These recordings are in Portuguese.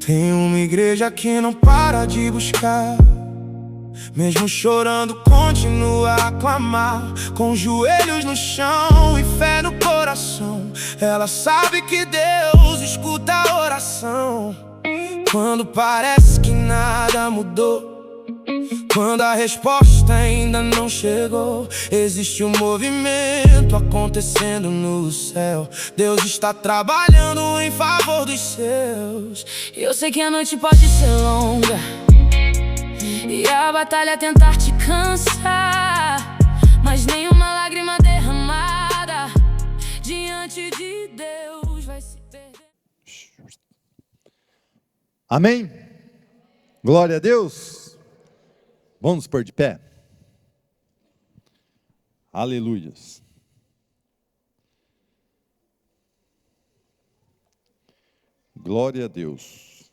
Tem uma igreja que não para de buscar, mesmo chorando continua a clamar, com joelhos no chão e fé no coração. Ela sabe que Deus escuta a oração. Quando parece que nada mudou, quando a resposta ainda não chegou, existe um movimento acontecendo no céu. Deus está trabalhando em favor dos seus. E eu sei que a noite pode ser longa e a batalha tentar te cansar, mas nenhuma lágrima derramada diante de Deus vai se perder. Amém? Glória a Deus. Vamos nos pôr de pé? Aleluias. Glória a Deus.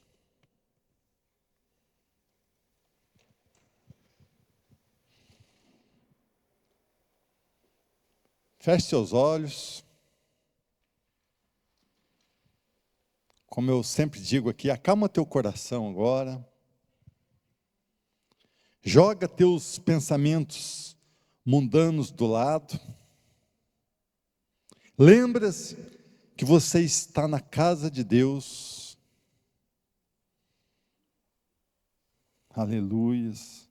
Feche seus olhos. Como eu sempre digo aqui, acalma teu coração agora. Joga teus pensamentos mundanos do lado. Lembra-se que você está na casa de Deus. Aleluias.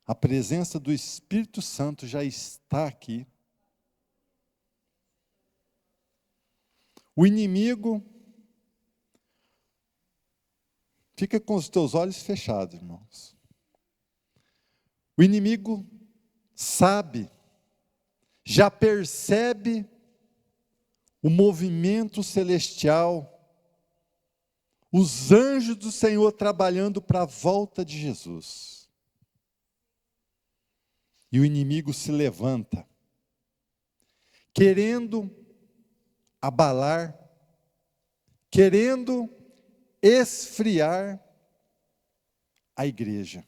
A presença do Espírito Santo já está aqui. O inimigo, fica com os teus olhos fechados, irmãos. O inimigo sabe, já percebe o movimento celestial, os anjos do Senhor trabalhando para a volta de Jesus. E o inimigo se levanta, querendo abalar, querendo esfriar a igreja.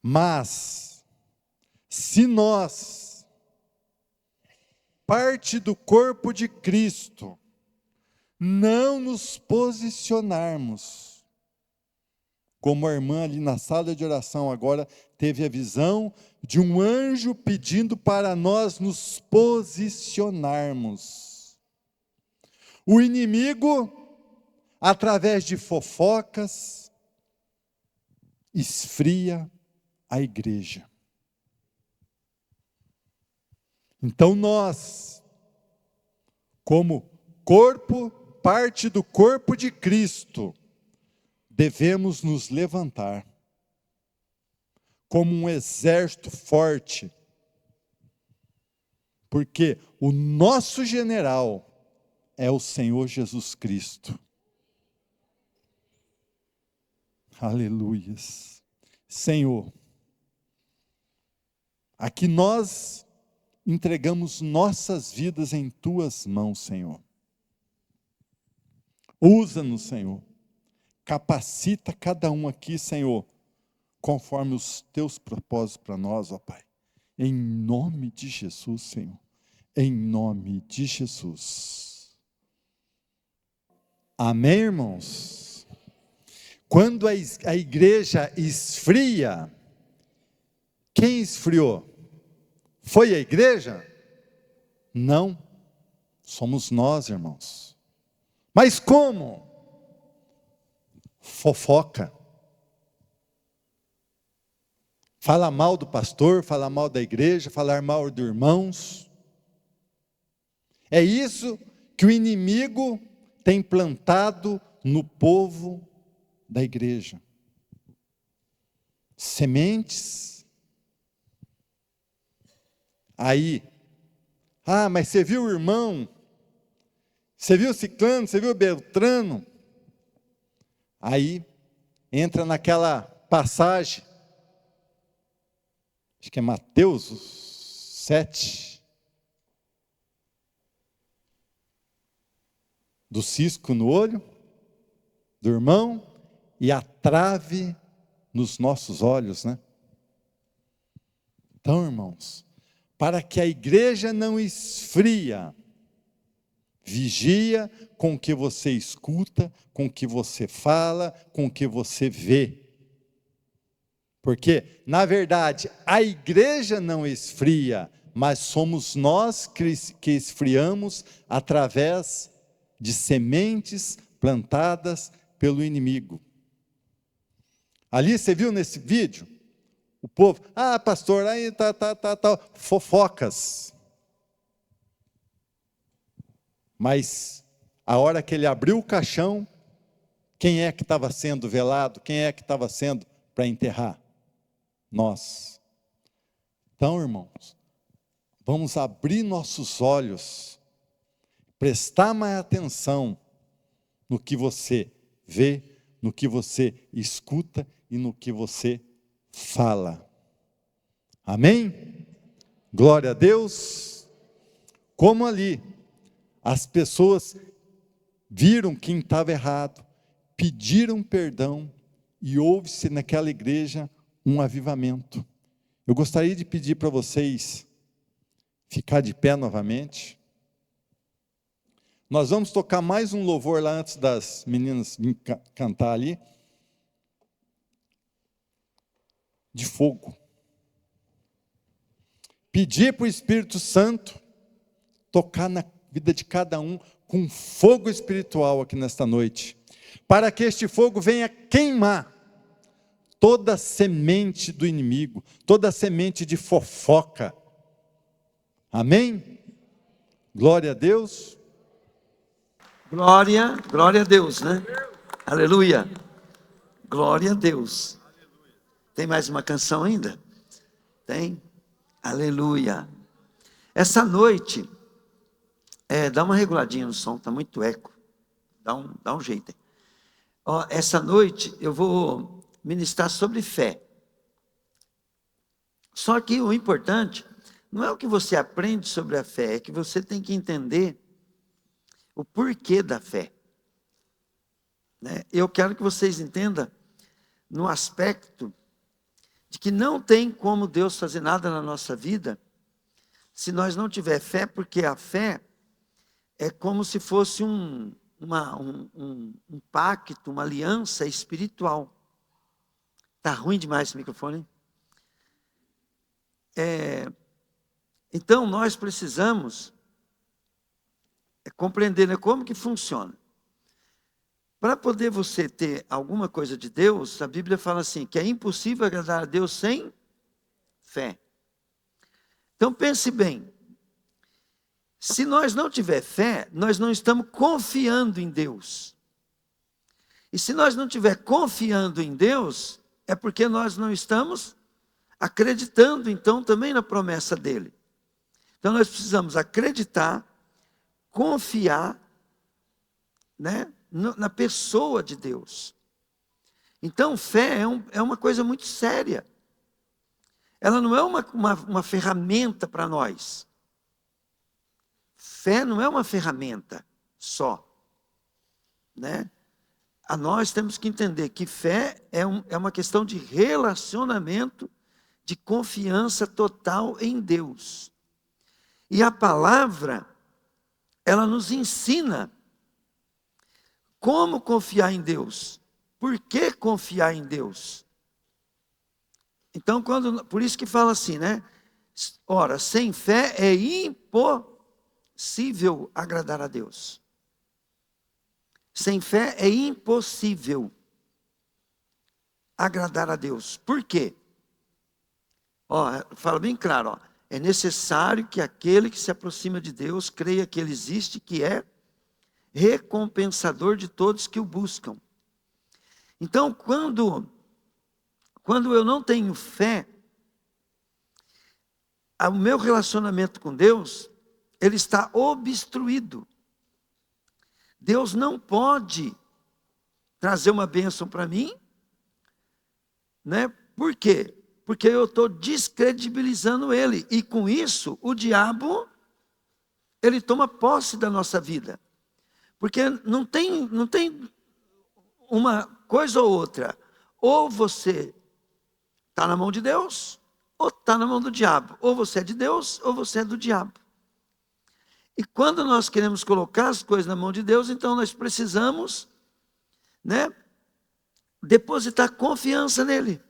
Mas, se nós, parte do corpo de Cristo, não nos posicionarmos, como a irmã ali na sala de oração agora teve a visão de um anjo pedindo para nós nos posicionarmos. O inimigo, através de fofocas, esfria a igreja. Então nós, como corpo, parte do corpo de Cristo, devemos nos levantar como um exército forte, porque o nosso general é o Senhor Jesus Cristo. Aleluias. Senhor, aqui nós entregamos nossas vidas em Tuas mãos, Senhor. Usa-nos, Senhor. Capacita cada um aqui, Senhor, conforme os Teus propósitos para nós, ó Pai. Em nome de Jesus, Senhor. Em nome de Jesus. Amém, irmãos? Quando a igreja esfria, quem esfriou? Foi a igreja? Não. Somos nós, irmãos. Mas como? Fofoca. Fala mal do pastor, fala mal da igreja, falar mal dos irmãos. É isso que o inimigo tem plantado no povo da igreja. Sementes. Aí, mas você viu o irmão? Você viu o ciclano? Você viu o beltrano? Aí, entra naquela passagem, acho que é Mateus 7, do cisco no olho, do irmão, e a trave nos nossos olhos, né? Então, irmãos, para que a igreja não esfria, Vigia com o que você escuta, com o que você fala, com o que você vê. Porque, na verdade, a igreja não esfria, mas somos nós que esfriamos através de sementes plantadas pelo inimigo. Ali, você viu nesse vídeo? O povo, pastor, aí tá, fofocas. Mas, a hora que ele abriu o caixão, quem é que estava sendo velado? Quem é que estava sendo para enterrar? Nós. Então, irmãos, vamos abrir nossos olhos, prestar mais atenção no que você vê, no que você escuta e no que você fala. Amém? Glória a Deus. Como ali, as pessoas viram quem estava errado, pediram perdão e houve-se naquela igreja um avivamento. Eu gostaria de pedir para vocês ficar de pé novamente. Nós vamos tocar mais um louvor lá antes das meninas cantar ali. De fogo. Pedir para o Espírito Santo tocar na vida de cada um com fogo espiritual aqui nesta noite, para que este fogo venha queimar toda a semente do inimigo, toda a semente de fofoca. Amém? Glória a Deus. Glória a Deus, né? Aleluia. Glória a Deus. Tem mais uma canção ainda? Tem? Aleluia. Essa noite, dá uma reguladinha no som, está muito eco. Dá um jeito aí. Essa noite eu vou ministrar sobre fé. Só que o importante não é o que você aprende sobre a fé, é que você tem que entender o porquê da fé. Né? Eu quero que vocês entendam no aspecto de que não tem como Deus fazer nada na nossa vida se nós não tiver fé, porque a fé é como se fosse um pacto, uma aliança espiritual. Está ruim demais esse microfone, hein? Então, nós precisamos compreender, né, como que funciona. Para poder você ter alguma coisa de Deus, a Bíblia fala assim, que é impossível agradar a Deus sem fé. Então, pense bem. Se nós não tiver fé, nós não estamos confiando em Deus. E se nós não estiver confiando em Deus, é porque nós não estamos acreditando, então, também na promessa dele. Então, nós precisamos acreditar, confiar, né, na pessoa de Deus. Então, fé é uma coisa muito séria. Ela não é uma ferramenta para nós. Fé não é uma ferramenta só, né? Nós temos que entender que fé é uma questão de relacionamento, de confiança total em Deus. E a palavra, ela nos ensina como confiar em Deus. Por que confiar em Deus? Então, por isso que fala assim, né? Ora, sem fé é impossível agradar a Deus. Sem fé é impossível agradar a Deus. Por quê? Fala bem claro, é necessário que aquele que se aproxima de Deus creia que Ele existe, que é recompensador de todos que o buscam. Então, quando eu não tenho fé, o meu relacionamento com Deus, ele está obstruído. Deus não pode trazer uma bênção para mim, né? Por quê? Porque eu estou descredibilizando ele. E com isso, o diabo, ele toma posse da nossa vida. Porque não tem uma coisa ou outra. Ou você está na mão de Deus, ou está na mão do diabo. Ou você é de Deus, ou você é do diabo. E quando nós queremos colocar as coisas na mão de Deus, então nós precisamos, né, depositar confiança nele.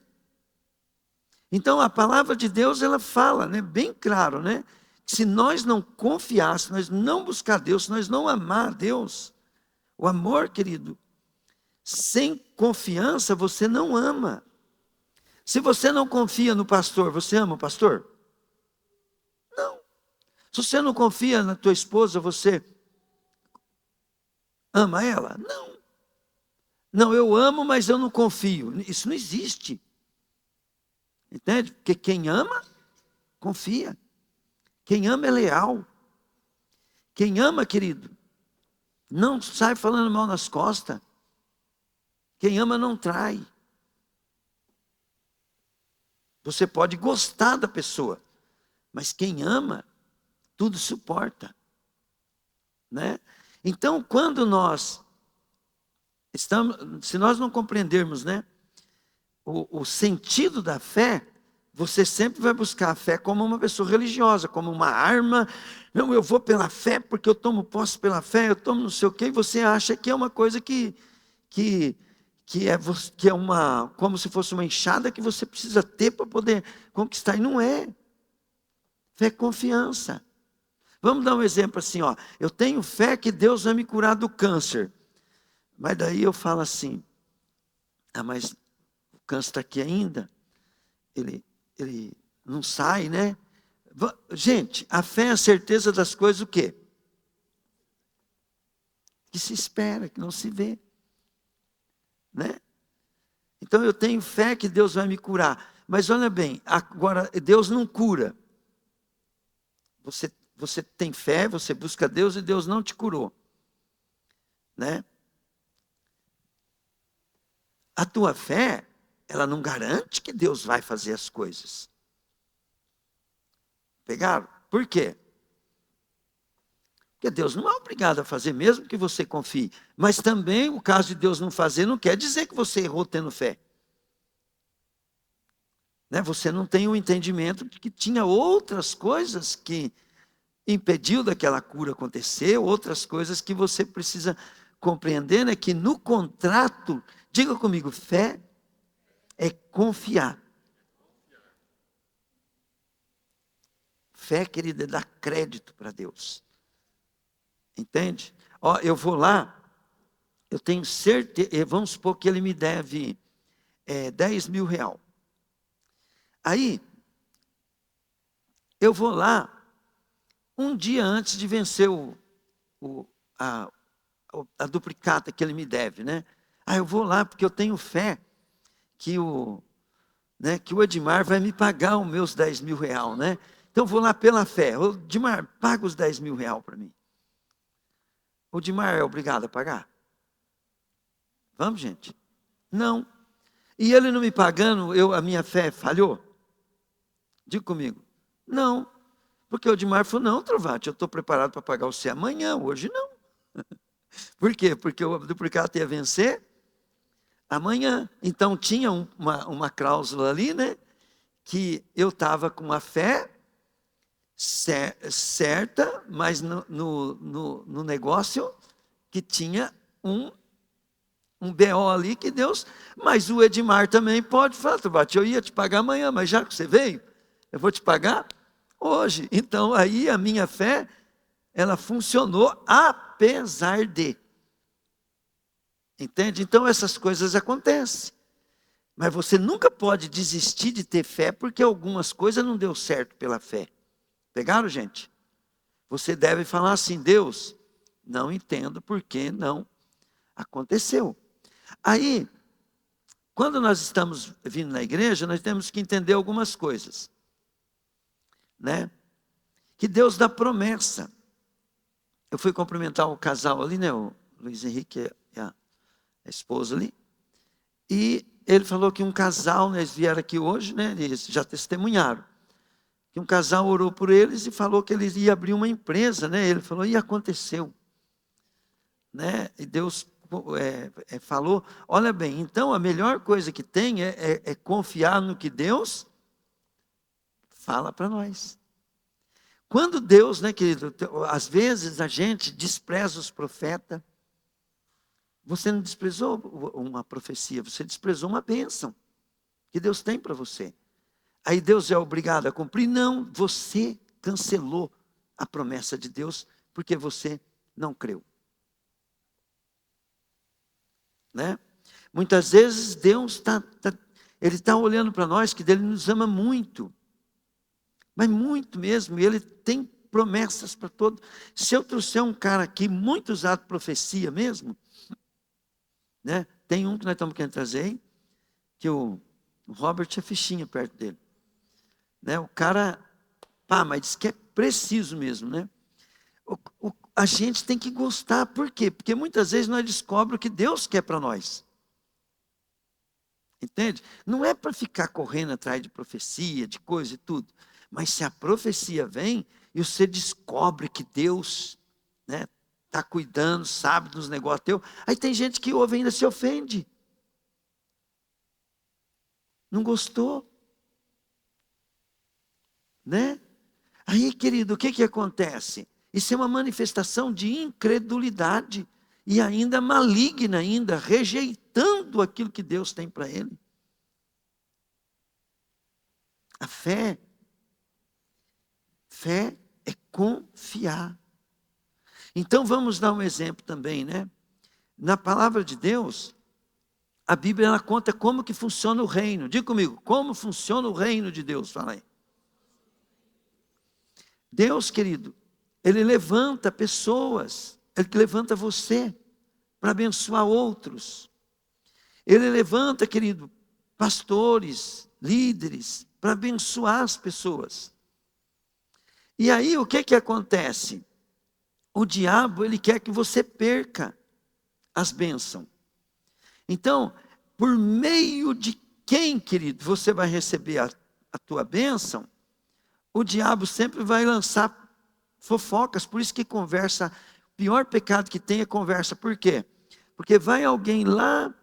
Então a palavra de Deus, ela fala, né, bem claro, né, que se nós não confiar, se nós não buscar Deus, se nós não amar a Deus, o amor, querido, sem confiança você não ama. Se você não confia no pastor, você ama o pastor? Não. Se você não confia na tua esposa, você ama ela? Não. Não, eu amo, mas eu não confio. Isso não existe. Entende? Porque quem ama, confia. Quem ama é leal. Quem ama, querido, não sai falando mal nas costas. Quem ama não trai. Você pode gostar da pessoa, mas quem ama, tudo suporta, né? Então, quando nós estamos, se nós não compreendermos, né, o sentido da fé, você sempre vai buscar a fé como uma pessoa religiosa, como uma arma. Não, eu vou pela fé porque eu tomo posse pela fé, eu tomo não sei o quê, e você acha que é uma coisa que é uma, como se fosse uma enxada que você precisa ter para poder conquistar, e não é. Fé é confiança. Vamos dar um exemplo assim, ó. Eu tenho fé que Deus vai me curar do câncer. Mas daí eu falo assim, mas o câncer está aqui ainda, ele não sai, né? Gente, a fé é a certeza das coisas o quê? Que se espera, que não se vê. Né? Então eu tenho fé que Deus vai me curar. Mas olha bem, agora Deus não cura. Você tem fé, você busca Deus e Deus não te curou. Né? A tua fé, ela não garante que Deus vai fazer as coisas. Pegaram? Por quê? Porque Deus não é obrigado a fazer, mesmo que você confie. Mas também o caso de Deus não fazer não quer dizer que você errou tendo fé. Né? Você não tem o entendimento de que tinha outras coisas que impediu daquela cura acontecer, outras coisas que você precisa compreender, né? Que no contrato, diga comigo, fé é confiar. Fé, querida, é dar crédito para Deus. Entende? Ó, eu vou lá, eu tenho certeza, vamos supor que ele me deve 10 mil reais. Aí, eu vou lá, um dia antes de vencer a duplicata que ele me deve, né? Eu vou lá porque eu tenho fé que o Edmar vai me pagar os meus 10 mil reais, né? Então eu vou lá pela fé. Ô, Edmar, paga os 10 mil reais para mim. O Edmar é obrigado a pagar? Vamos, gente? Não. E ele não me pagando, a minha fé falhou? Diga comigo. Não. Porque o Edmar falou, não, Trovati, eu estou preparado para pagar você amanhã, hoje não. Por quê? Porque o duplicado ia vencer amanhã. Então tinha uma cláusula ali, né? Que eu estava com a fé certa, mas no negócio que tinha um BO ali que Deus... Mas o Edmar também pode falar, Trovati, eu ia te pagar amanhã, mas já que você veio, eu vou te pagar hoje. Então aí a minha fé, ela funcionou apesar de. Entende? Então essas coisas acontecem. Mas você nunca pode desistir de ter fé porque algumas coisas não deu certo pela fé. Pegaram, gente? Você deve falar assim, Deus, não entendo por que não aconteceu. Aí, quando nós estamos vindo na igreja, nós temos que entender algumas coisas. Né? Que Deus dá promessa. Eu fui cumprimentar o casal ali, né? O Luiz Henrique e a esposa ali. E ele falou que um casal, né, eles vieram aqui hoje, né? Eles já testemunharam. Que um casal orou por eles e falou que eles iam abrir uma empresa, né? Ele falou, e aconteceu. Né? E Deus falou, olha bem, então a melhor coisa que tem é confiar no que Deus fala para nós. Quando Deus, né, querido, às vezes a gente despreza os profetas. Você não desprezou uma profecia, você desprezou uma bênção que Deus tem para você. Aí Deus é obrigado a cumprir? Não, você cancelou a promessa de Deus porque você não creu. Né? Muitas vezes Deus Ele está olhando para nós, que Ele nos ama muito. Mas muito mesmo, e Ele tem promessas para todos. Se eu trouxer um cara aqui, muito usado profecia mesmo, né? Tem um que nós estamos querendo trazer aí, que o Robert é fichinha perto dele. Né? O cara, mas diz que é preciso mesmo, né? A gente tem que gostar, por quê? Porque muitas vezes nós descobrimos o que Deus quer para nós. Entende? Não é para ficar correndo atrás de profecia, de coisa e tudo. Mas se a profecia vem e você descobre que Deus, né, está cuidando, sabe dos negócios teus, aí tem gente que ouve e ainda se ofende. Não gostou? Né? Aí, querido, o que acontece? Isso é uma manifestação de incredulidade e ainda maligna, ainda rejeitando aquilo que Deus tem para ele. A fé é confiar. Então vamos dar um exemplo também, né? Na palavra de Deus, a Bíblia ela conta como que funciona o reino. Diga comigo, como funciona o reino de Deus? Fala aí. Deus, querido, Ele levanta pessoas, Ele levanta você para abençoar outros. Ele levanta, querido, pastores, líderes, para abençoar as pessoas. E aí o que acontece? O diabo, ele quer que você perca as bênçãos. Então, por meio de quem, querido, você vai receber a tua bênção, o diabo sempre vai lançar fofocas. Por isso que conversa, o pior pecado que tem é conversa. Por quê? Porque vai alguém lá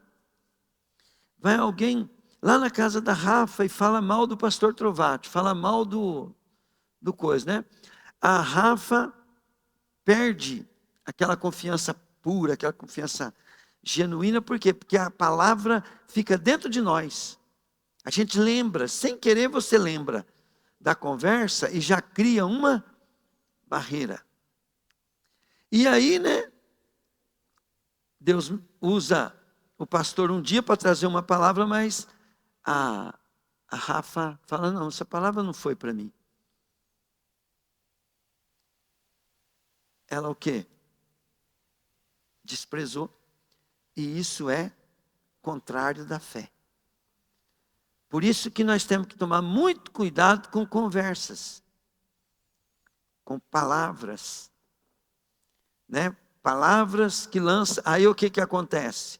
na casa da Rafa e fala mal do pastor Trovati, fala mal do coisa, né? A Rafa perde aquela confiança pura, aquela confiança genuína. Por quê? Porque a palavra fica dentro de nós. A gente lembra, sem querer você lembra da conversa e já cria uma barreira. E aí, né? Deus usa o pastor um dia para trazer uma palavra, mas a Rafa fala, não, essa palavra não foi para mim. Ela o quê? Desprezou. E isso é contrário da fé. Por isso que nós temos que tomar muito cuidado com conversas, com palavras, né? Palavras que lançam. Aí o que acontece?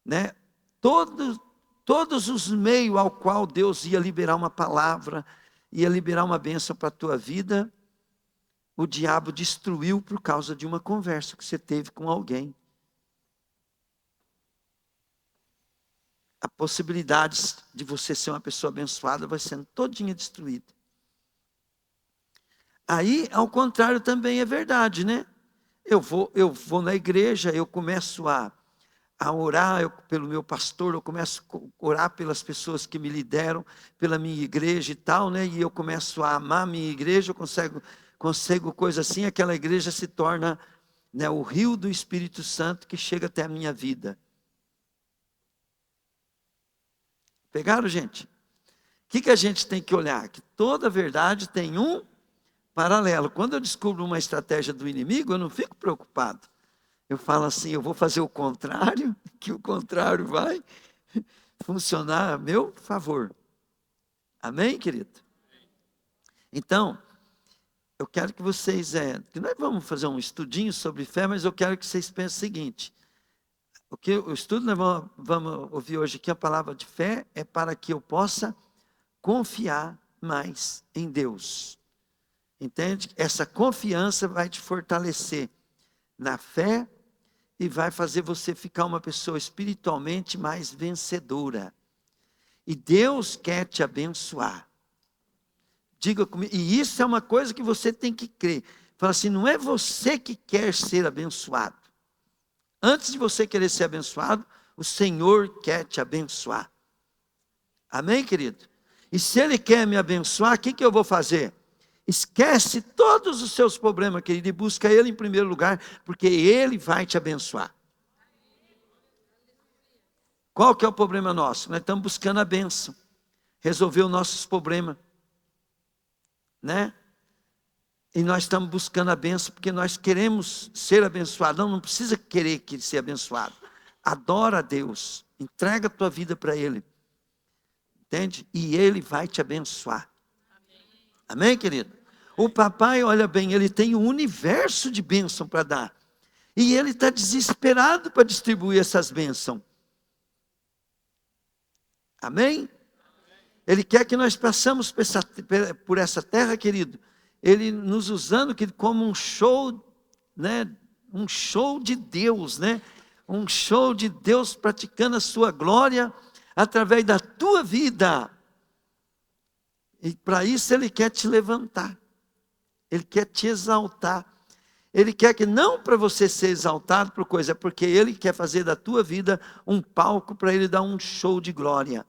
Né? Todos os meios ao qual Deus ia liberar uma palavra, ia liberar uma bênção para a tua vida, o diabo destruiu por causa de uma conversa que você teve com alguém. A possibilidade de você ser uma pessoa abençoada vai sendo todinha destruída. Aí, ao contrário, também é verdade, né? Eu vou na igreja, eu começo a orar pelo meu pastor, eu começo a orar pelas pessoas que me lideram, pela minha igreja e tal, né? E eu começo a amar a minha igreja, eu consigo coisa assim, aquela igreja se torna, né, o rio do Espírito Santo que chega até a minha vida. Pegaram, gente? O que a gente tem que olhar? Que toda verdade tem um paralelo. Quando eu descubro uma estratégia do inimigo, eu não fico preocupado. Eu falo assim, eu vou fazer o contrário, que o contrário vai funcionar a meu favor. Amém, querido? Então, eu quero que vocês, que nós vamos fazer um estudinho sobre fé, mas eu quero que vocês pensem o seguinte. O estudo nós vamos ouvir hoje aqui, a palavra de fé é para que eu possa confiar mais em Deus. Entende? Essa confiança vai te fortalecer na fé e vai fazer você ficar uma pessoa espiritualmente mais vencedora. E Deus quer te abençoar. Diga comigo. E isso é uma coisa que você tem que crer. Fala assim, não é você que quer ser abençoado. Antes de você querer ser abençoado, o Senhor quer te abençoar. Amém, querido? E se Ele quer me abençoar, o que eu vou fazer? Esquece todos os seus problemas, querido, e busca Ele em primeiro lugar, porque Ele vai te abençoar. Qual que é o problema nosso? Nós estamos buscando a bênção, resolver os nossos problemas, né? E nós estamos buscando a bênção porque nós queremos ser abençoados. Não precisa querer ser abençoado. Adora a Deus, entrega a tua vida para Ele, entende? E Ele vai te abençoar. Amém, querido? O papai, olha bem, ele tem um universo de bênção para dar. E ele está desesperado para distribuir essas bênçãos. Amém? Ele quer que nós passemos por essa terra, querido. Ele nos usando como um show, né? Um show de Deus, né? Um show de Deus praticando a sua glória através da tua vida. E para isso Ele quer te levantar. Ele quer te exaltar. Ele quer que não para você ser exaltado por coisa, é porque Ele quer fazer da tua vida um palco para Ele dar um show de glória.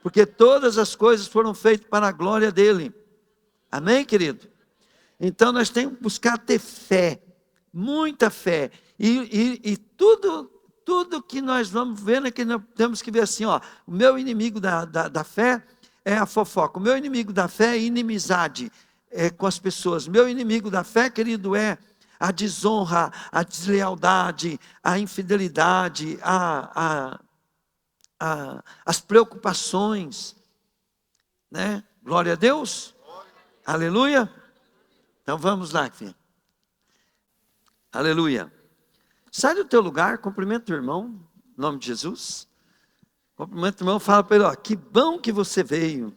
Porque todas as coisas foram feitas para a glória dEle. Amém, querido? Então nós temos que buscar ter fé, muita fé. E tudo que nós vamos vendo é que nós temos que ver assim, ó, o meu inimigo da fé é a fofoca. O meu inimigo da fé é inimizade com as pessoas. O meu inimigo da fé, querido, é a desonra, a deslealdade, a infidelidade, as preocupações, né? Glória a Deus. Aleluia. Então vamos lá, filho. Aleluia. Sai do teu lugar, cumprimenta o irmão, em nome de Jesus. Cumprimenta o irmão, fala para ele, ó, que bom que você veio.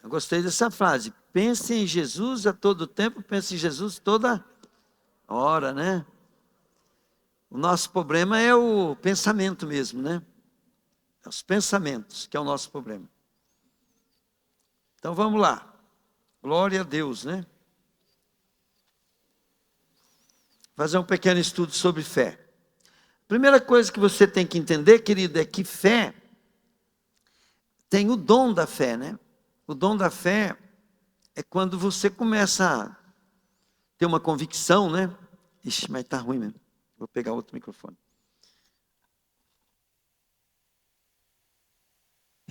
Eu gostei dessa frase. Pense em Jesus a todo tempo, pense em Jesus toda hora, né? O nosso problema é o pensamento mesmo, né? É os pensamentos que é o nosso problema. Então vamos lá. Glória a Deus, né? Fazer um pequeno estudo sobre fé. Primeira coisa que você tem que entender, querido, é que fé tem o dom da fé, né? O dom da fé é quando você começa a ter uma convicção, né? Ixi, mas tá ruim mesmo. Vou pegar outro microfone.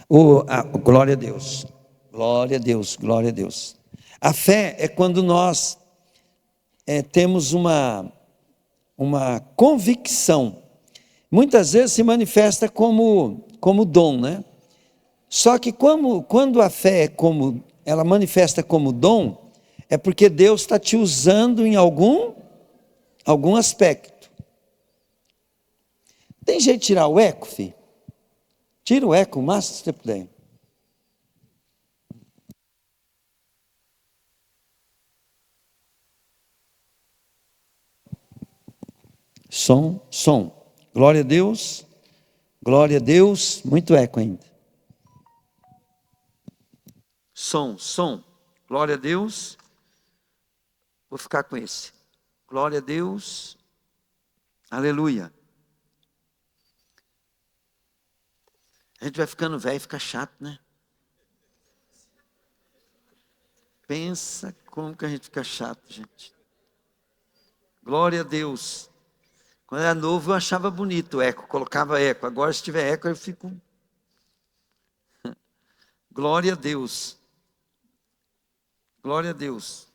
Glória a Deus. Glória a Deus, glória a Deus. A fé é quando nós temos uma convicção. Muitas vezes se manifesta como dom, né? Só que quando a fé ela manifesta como dom, é porque Deus está te usando em algum aspecto. Tem jeito de tirar o eco, filho? Tira o eco o máximo que você puder. Som. Glória a Deus. Glória a Deus. Muito eco ainda. Som. Glória a Deus. Vou ficar com esse. Glória a Deus. Aleluia. A gente vai ficando velho e fica chato, né? Pensa como que a gente fica chato, gente. Glória a Deus. Quando era novo eu achava bonito o eco, colocava eco. Agora se tiver eco eu fico... Glória a Deus. Glória a Deus.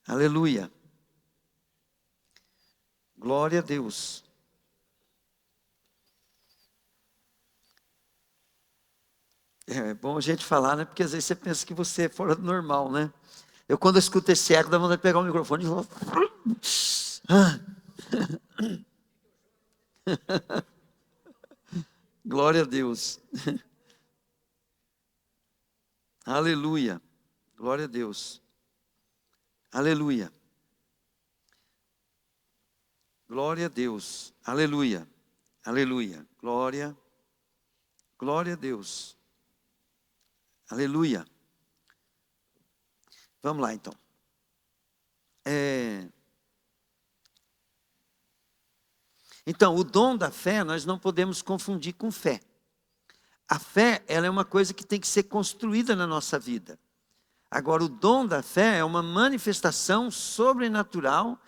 Aleluia. Glória a Deus. É bom a gente falar, né? Porque às vezes você pensa que você é fora do normal, né? Quando eu escuto esse eco, dá vontade de pegar o microfone e falar... Glória a Deus. Aleluia. Glória a Deus. Aleluia. Glória a Deus. Aleluia. Aleluia. Glória. Glória a Deus. Aleluia. Vamos lá então. Então, o dom da fé nós não podemos confundir com fé. A fé, ela é uma coisa que tem que ser construída na nossa vida. Agora, o dom da fé é uma manifestação sobrenatural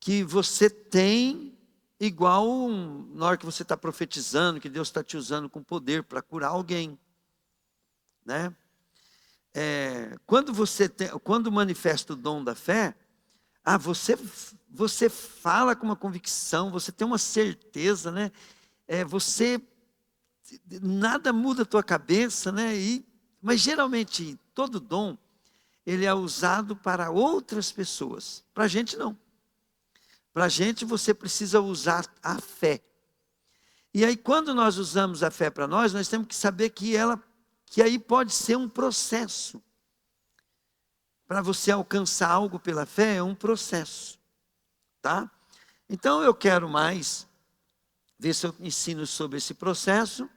que você tem, igual na hora que você está profetizando, que Deus está te usando com poder para curar alguém, né? Quando manifesta o dom da fé, você fala com uma convicção, você tem uma certeza, né? Nada muda a tua cabeça, né? Mas geralmente todo dom ele é usado para outras pessoas. Para a gente não. Para a gente você precisa usar a fé. E aí quando nós usamos a fé para nós temos que saber que aí pode ser um processo. Para você alcançar algo pela fé é um processo, tá? Então eu quero mais ver se eu ensino sobre esse processo,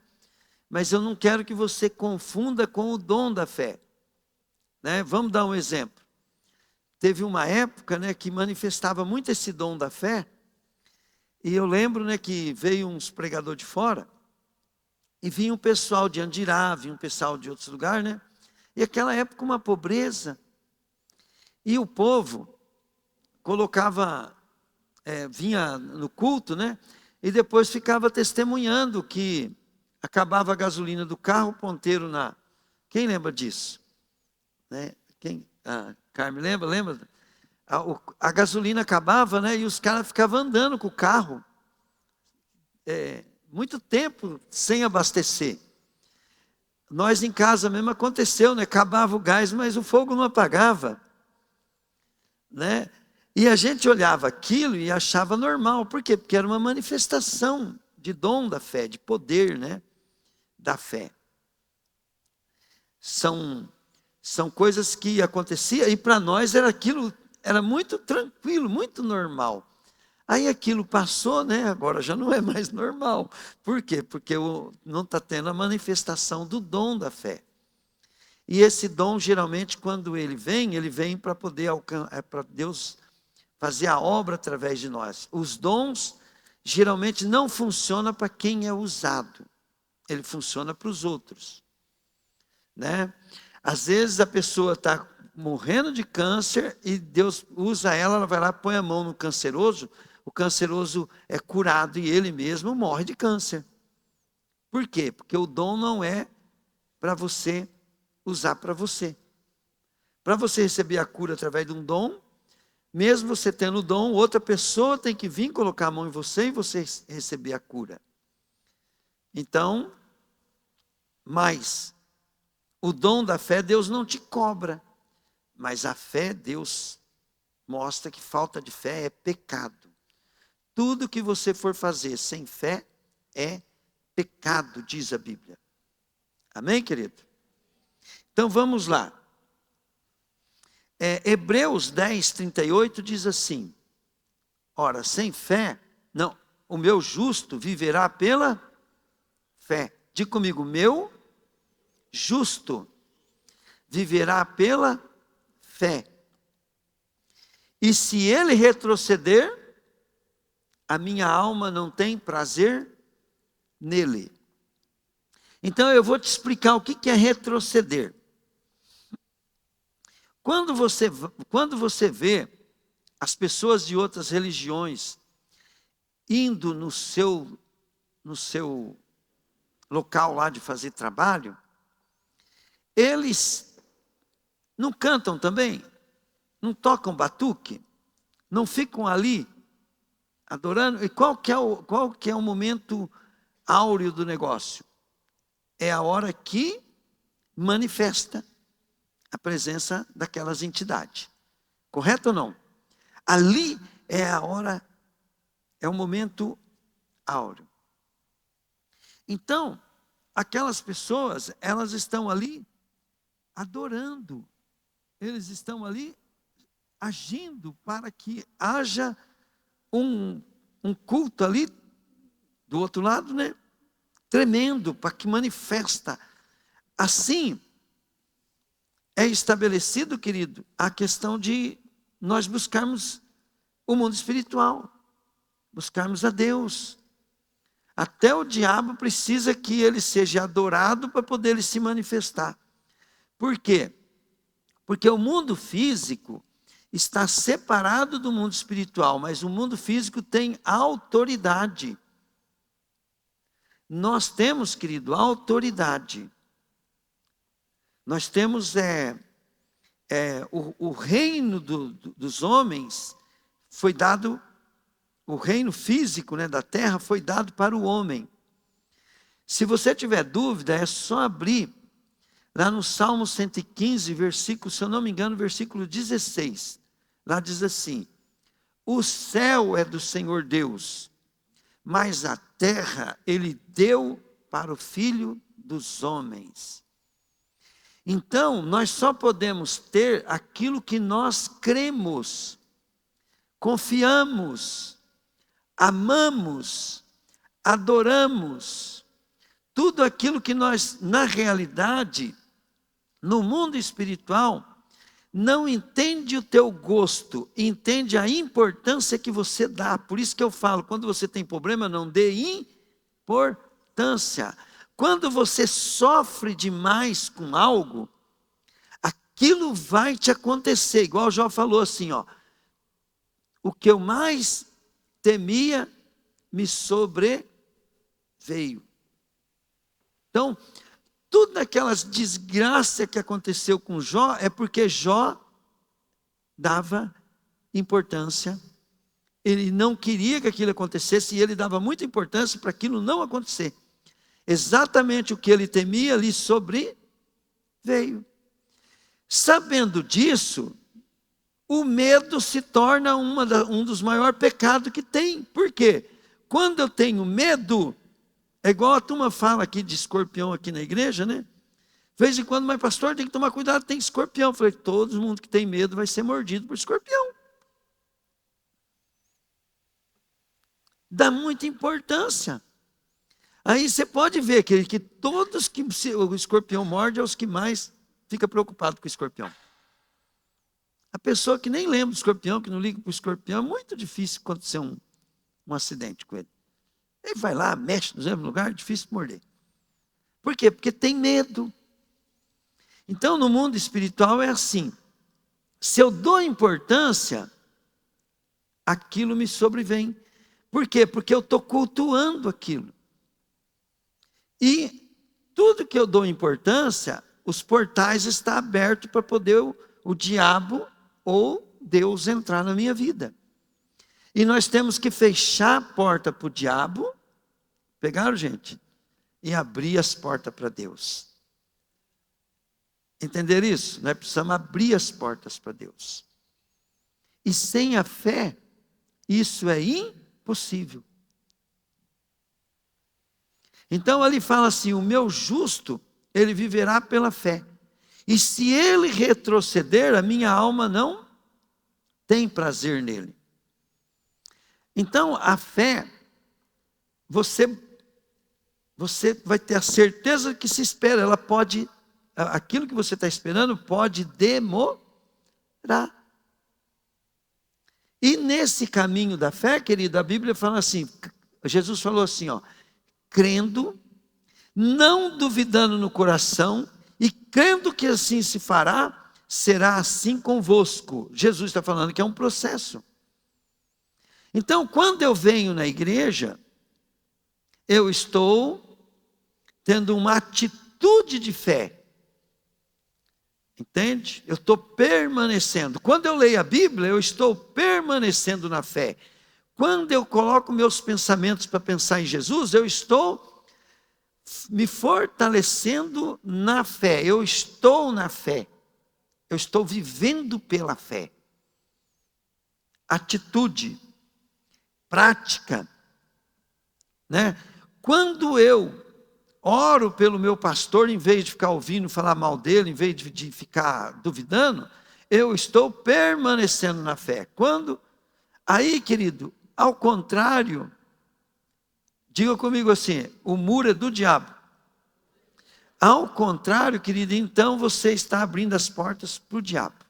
mas eu não quero que você confunda com o dom da fé, né? Vamos dar um exemplo. Teve uma época, né, que manifestava muito esse dom da fé, e eu lembro, né, que veio uns pregadores de fora, e vinha um pessoal de Andirá, vinha um pessoal de outros lugares, né? E aquela época uma pobreza. E o povo colocava, vinha no culto, né? E depois ficava testemunhando que acabava a gasolina do carro, o ponteiro na... Quem lembra disso? Né? Carmen, lembra? A gasolina acabava, né? E os caras ficavam andando com o carro. Muito tempo sem abastecer. Nós em casa mesmo aconteceu, né? Acabava o gás, mas o fogo não apagava. Né? E a gente olhava aquilo e achava normal. Por quê? Porque era uma manifestação de dom da fé, de poder, né? Da fé. São coisas que aconteciam e para nós era muito tranquilo, muito normal. Aí aquilo passou, né? Agora já não é mais normal. Por quê? Porque não está tendo a manifestação do dom da fé. E esse dom, geralmente, quando ele vem para poder para Deus fazer a obra através de nós. Os dons, geralmente, não funcionam para quem é usado. Ele funciona para os outros. Né? Às vezes, a pessoa está morrendo de câncer e Deus usa ela vai lá, põe a mão no canceroso, o canceroso é curado e ele mesmo morre de câncer. Por quê? Porque o dom não é para você usar para você. Para você receber a cura através de um dom, mesmo você tendo o dom, outra pessoa tem que vir colocar a mão em você e você receber a cura. Então, Mas o dom da fé Deus não te cobra. Mas a fé Deus mostra que falta de fé é pecado. Tudo que você for fazer sem fé é pecado, diz a Bíblia. Amém, querido? Então vamos lá. Hebreus 10, 38 diz assim: ora, sem fé, não, o meu justo viverá pela fé. Diga comigo, meu justo viverá pela fé. E se ele retroceder, a minha alma não tem prazer nele. Então eu vou te explicar o que é retroceder. Quando você vê as pessoas de outras religiões indo no seu local lá de fazer trabalho, eles não cantam também, não tocam batuque, não ficam ali adorando. E qual que é o momento áureo do negócio? É a hora que manifesta a presença daquelas entidades. Correto ou não? Ali é a hora, é o momento áureo. Então, aquelas pessoas, elas estão ali adorando. Eles estão ali agindo para que haja um culto ali do outro lado, né? Tremendo, para que manifesta. Assim, é estabelecido, querido, a questão de nós buscarmos o mundo espiritual, buscarmos a Deus. Até o diabo precisa que ele seja adorado para poder ele se manifestar. Por quê? Porque o mundo físico está separado do mundo espiritual, mas o mundo físico tem autoridade. Nós temos, querido, autoridade. Nós temos o reino dos homens foi dado, o reino físico, né, da terra foi dado para o homem. Se você tiver dúvida, é só abrir lá no Salmo 115, versículo, se eu não me engano, versículo 16. Lá diz assim: o céu é do Senhor Deus, mas a terra Ele deu para o Filho dos homens. Então, nós só podemos ter aquilo que nós cremos, confiamos, amamos, adoramos. Tudo aquilo que nós, na realidade, no mundo espiritual, não entende o teu gosto, entende a importância que você dá. Por isso que eu falo, quando você tem problema, não dê importância. Quando você sofre demais com algo, aquilo vai te acontecer. Igual o Jó falou assim, ó: o que eu mais temia me sobreveio. Então, tudo aquelas desgraças que aconteceu com Jó é porque Jó dava importância. Ele não queria que aquilo acontecesse e ele dava muita importância para aquilo não acontecer. Exatamente o que ele temia lhe sobreveio. Sabendo disso, o medo se torna um dos maiores pecados que tem. Por quê? Quando eu tenho medo, é igual a turma fala aqui de escorpião aqui na igreja, né? De vez em quando, mas pastor, tem que tomar cuidado, tem escorpião. Eu falei, todo mundo que tem medo vai ser mordido por escorpião. Dá muita importância. Aí você pode ver que todos que o escorpião morde é os que mais fica preocupado com o escorpião. A pessoa que nem lembra do escorpião, que não liga para o escorpião, é muito difícil acontecer um acidente com ele. Ele vai lá, mexe no mesmo lugar, é difícil morder. Por quê? Porque tem medo. Então, no mundo espiritual é assim. Se eu dou importância, aquilo me sobrevém. Por quê? Porque eu estou cultuando aquilo. E tudo que eu dou importância, os portais estão abertos para poder o diabo ou Deus entrar na minha vida. E nós temos que fechar a porta para o diabo. Pegaram, gente? e abrir as portas para Deus. Entender isso? Nós precisamos abrir as portas para Deus. E sem a fé, isso é impossível. Então ali fala assim: o meu justo, ele viverá pela fé. E se ele retroceder, a minha alma não tem prazer nele. Então a fé, você vai ter a certeza que se espera. Ela pode, aquilo que você está esperando pode demorar. E nesse caminho da fé, querido, a Bíblia fala assim, Jesus falou assim, ó: crendo, não duvidando no coração, e crendo que assim se fará, será assim convosco. Jesus está falando que é um processo. Então, quando eu venho na igreja, eu estou tendo uma atitude de fé. Entende? Eu estou permanecendo. Quando eu leio a Bíblia, eu estou permanecendo na fé. Quando eu coloco meus pensamentos para pensar em Jesus, eu estou me fortalecendo na fé. Eu estou na fé. Eu estou vivendo pela fé. Atitude, prática, né? Quando eu oro pelo meu pastor, em vez de ficar ouvindo falar mal dele, em vez de ficar duvidando, eu estou permanecendo na fé. Quando, aí, querido, ao contrário, diga comigo assim: o muro é do diabo. Ao contrário, querido, então você está abrindo as portas para o diabo.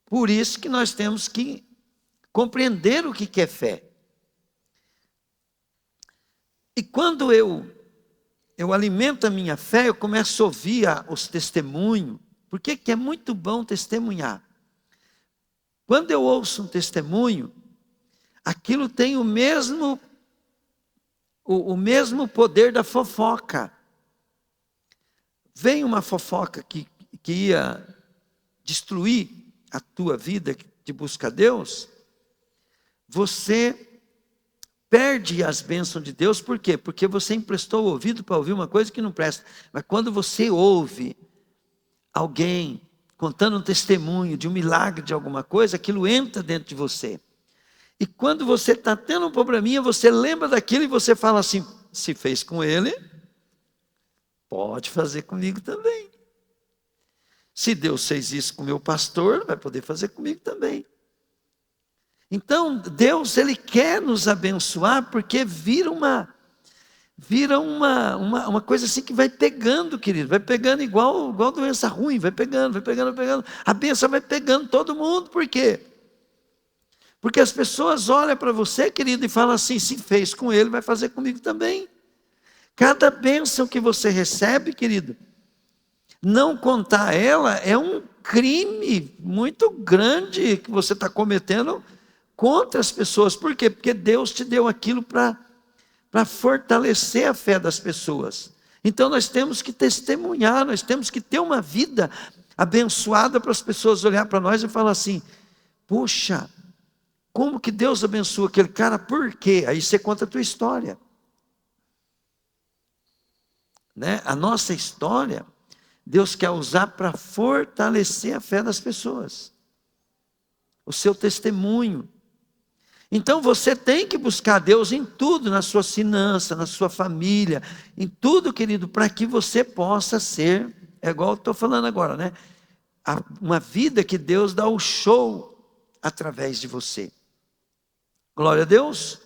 Por isso que nós temos que compreender o que é fé. E quando eu alimento a minha fé, eu começo a ouvir os testemunhos. Por que é muito bom testemunhar? Quando eu ouço um testemunho, aquilo tem o mesmo poder da fofoca. Vem uma fofoca que ia destruir a tua vida de busca a Deus, você perde as bênçãos de Deus. Por quê? Porque você emprestou o ouvido para ouvir uma coisa que não presta. Mas quando você ouve alguém contando um testemunho de um milagre de alguma coisa, aquilo entra dentro de você. E quando você está tendo um probleminha, você lembra daquilo e você fala assim: se fez com ele, pode fazer comigo também. Se Deus fez isso com o meu pastor, vai poder fazer comigo também. Então, Deus, Ele quer nos abençoar, porque vira uma coisa assim que vai pegando, querido. Vai pegando igual doença ruim, vai pegando. A bênção vai pegando todo mundo. Por quê? Porque as pessoas olham para você, querido, e falam assim: se fez com ele, vai fazer comigo também. Cada bênção que você recebe, querido, não contar ela é um crime muito grande que você está cometendo contra as pessoas. Por quê? Porque Deus te deu aquilo para fortalecer a fé das pessoas. Então nós temos que testemunhar, nós temos que ter uma vida abençoada para as pessoas olhar para nós e falar assim: puxa, como que Deus abençoa aquele cara? Por quê? Aí você conta a tua história. Né? A nossa história, Deus quer usar para fortalecer a fé das pessoas. O seu testemunho. Então você tem que buscar Deus em tudo, na sua finança, na sua família, em tudo, querido, para que você possa ser, é igual eu estou falando agora, né? Uma vida que Deus dá o show através de você. Glória a Deus.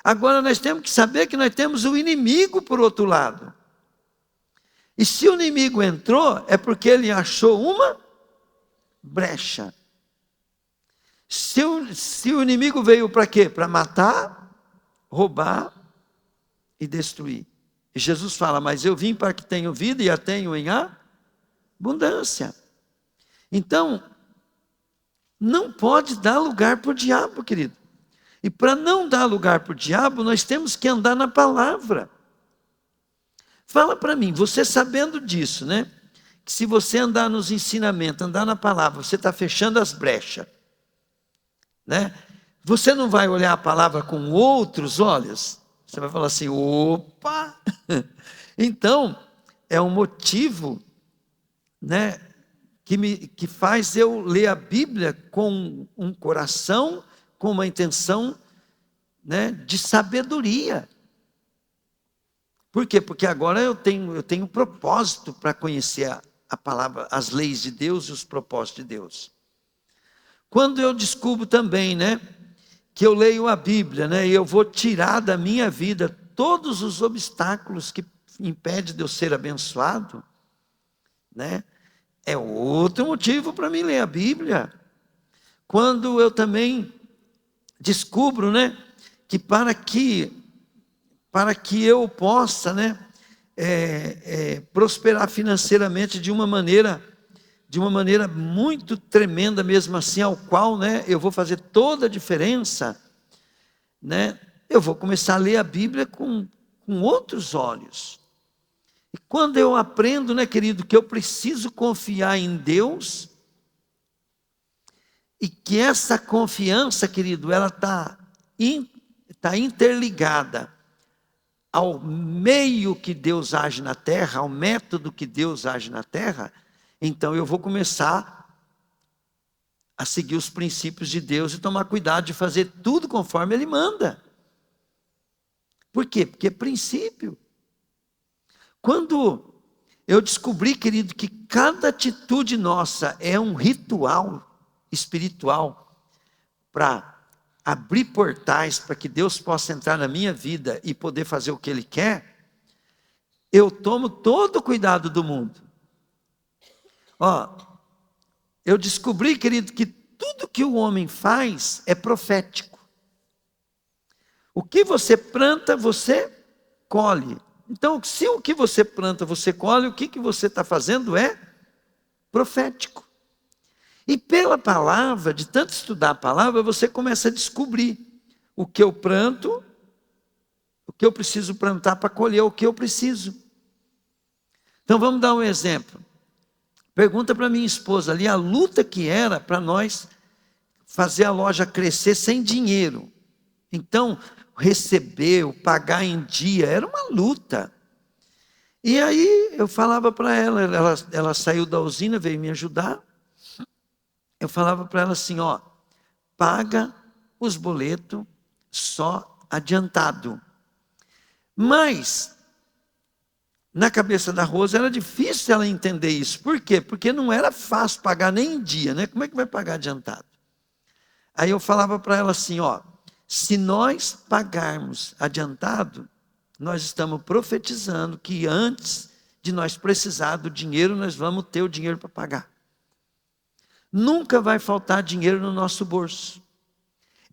Agora nós temos que saber que nós temos o inimigo por outro lado. E se o inimigo entrou, é porque ele achou uma brecha. Se o inimigo veio para quê? Para matar, roubar e destruir. E Jesus fala: mas eu vim para que tenham vida e a tenham em abundância. Então, não pode dar lugar para o diabo, querido. E para não dar lugar para o diabo, nós temos que andar na palavra. Fala para mim, você sabendo disso, né? Que se você andar nos ensinamentos, andar na palavra, você está fechando as brechas. Né? Você não vai olhar a palavra com outros olhos. Você vai falar assim, opa! Então, é um motivo, né, que faz eu ler a Bíblia com um coração, com uma intenção, né, de sabedoria. Por quê? Porque agora eu tenho propósito para conhecer a palavra, as leis de Deus e os propósitos de Deus. Quando eu descubro também, né, que eu leio a Bíblia, né, e eu vou tirar da minha vida todos os obstáculos que impedem de eu ser abençoado, né, é outro motivo para mim ler a Bíblia. Quando eu também descubro, né, que para que eu possa, né, prosperar financeiramente de uma maneira muito tremenda mesmo assim, ao qual, né, eu vou fazer toda a diferença, né, eu vou começar a ler a Bíblia com outros olhos. E quando eu aprendo, né, querido, que eu preciso confiar em Deus, e que essa confiança, querido, ela está interligada ao meio que Deus age na terra, ao método que Deus age na terra, então eu vou começar a seguir os princípios de Deus e tomar cuidado de fazer tudo conforme Ele manda. Por quê? Porque é princípio. Quando eu descobri, querido, que cada atitude nossa é um ritual espiritual para abrir portais para que Deus possa entrar na minha vida e poder fazer o que Ele quer, eu tomo todo o cuidado do mundo. Eu descobri, querido, que tudo que o homem faz é profético. O que você planta, você colhe. Então, se o que você planta, você colhe, o que você está fazendo é profético. E pela palavra, de tanto estudar a palavra, você começa a descobrir o que eu planto, o que eu preciso plantar para colher o que eu preciso. Então vamos dar um exemplo. Pergunta para minha esposa ali a luta que era para nós fazer a loja crescer sem dinheiro. Então, receber, pagar em dia, era uma luta. E aí eu falava para ela saiu da usina, veio me ajudar. Eu falava para ela assim, paga os boletos só adiantado. Mas, na cabeça da Rosa era difícil ela entender isso. Por quê? Porque não era fácil pagar nem em dia, né? Como é que vai pagar adiantado? Aí eu falava para ela assim, se nós pagarmos adiantado, nós estamos profetizando que antes de nós precisar do dinheiro, nós vamos ter o dinheiro para pagar. Nunca vai faltar dinheiro no nosso bolso.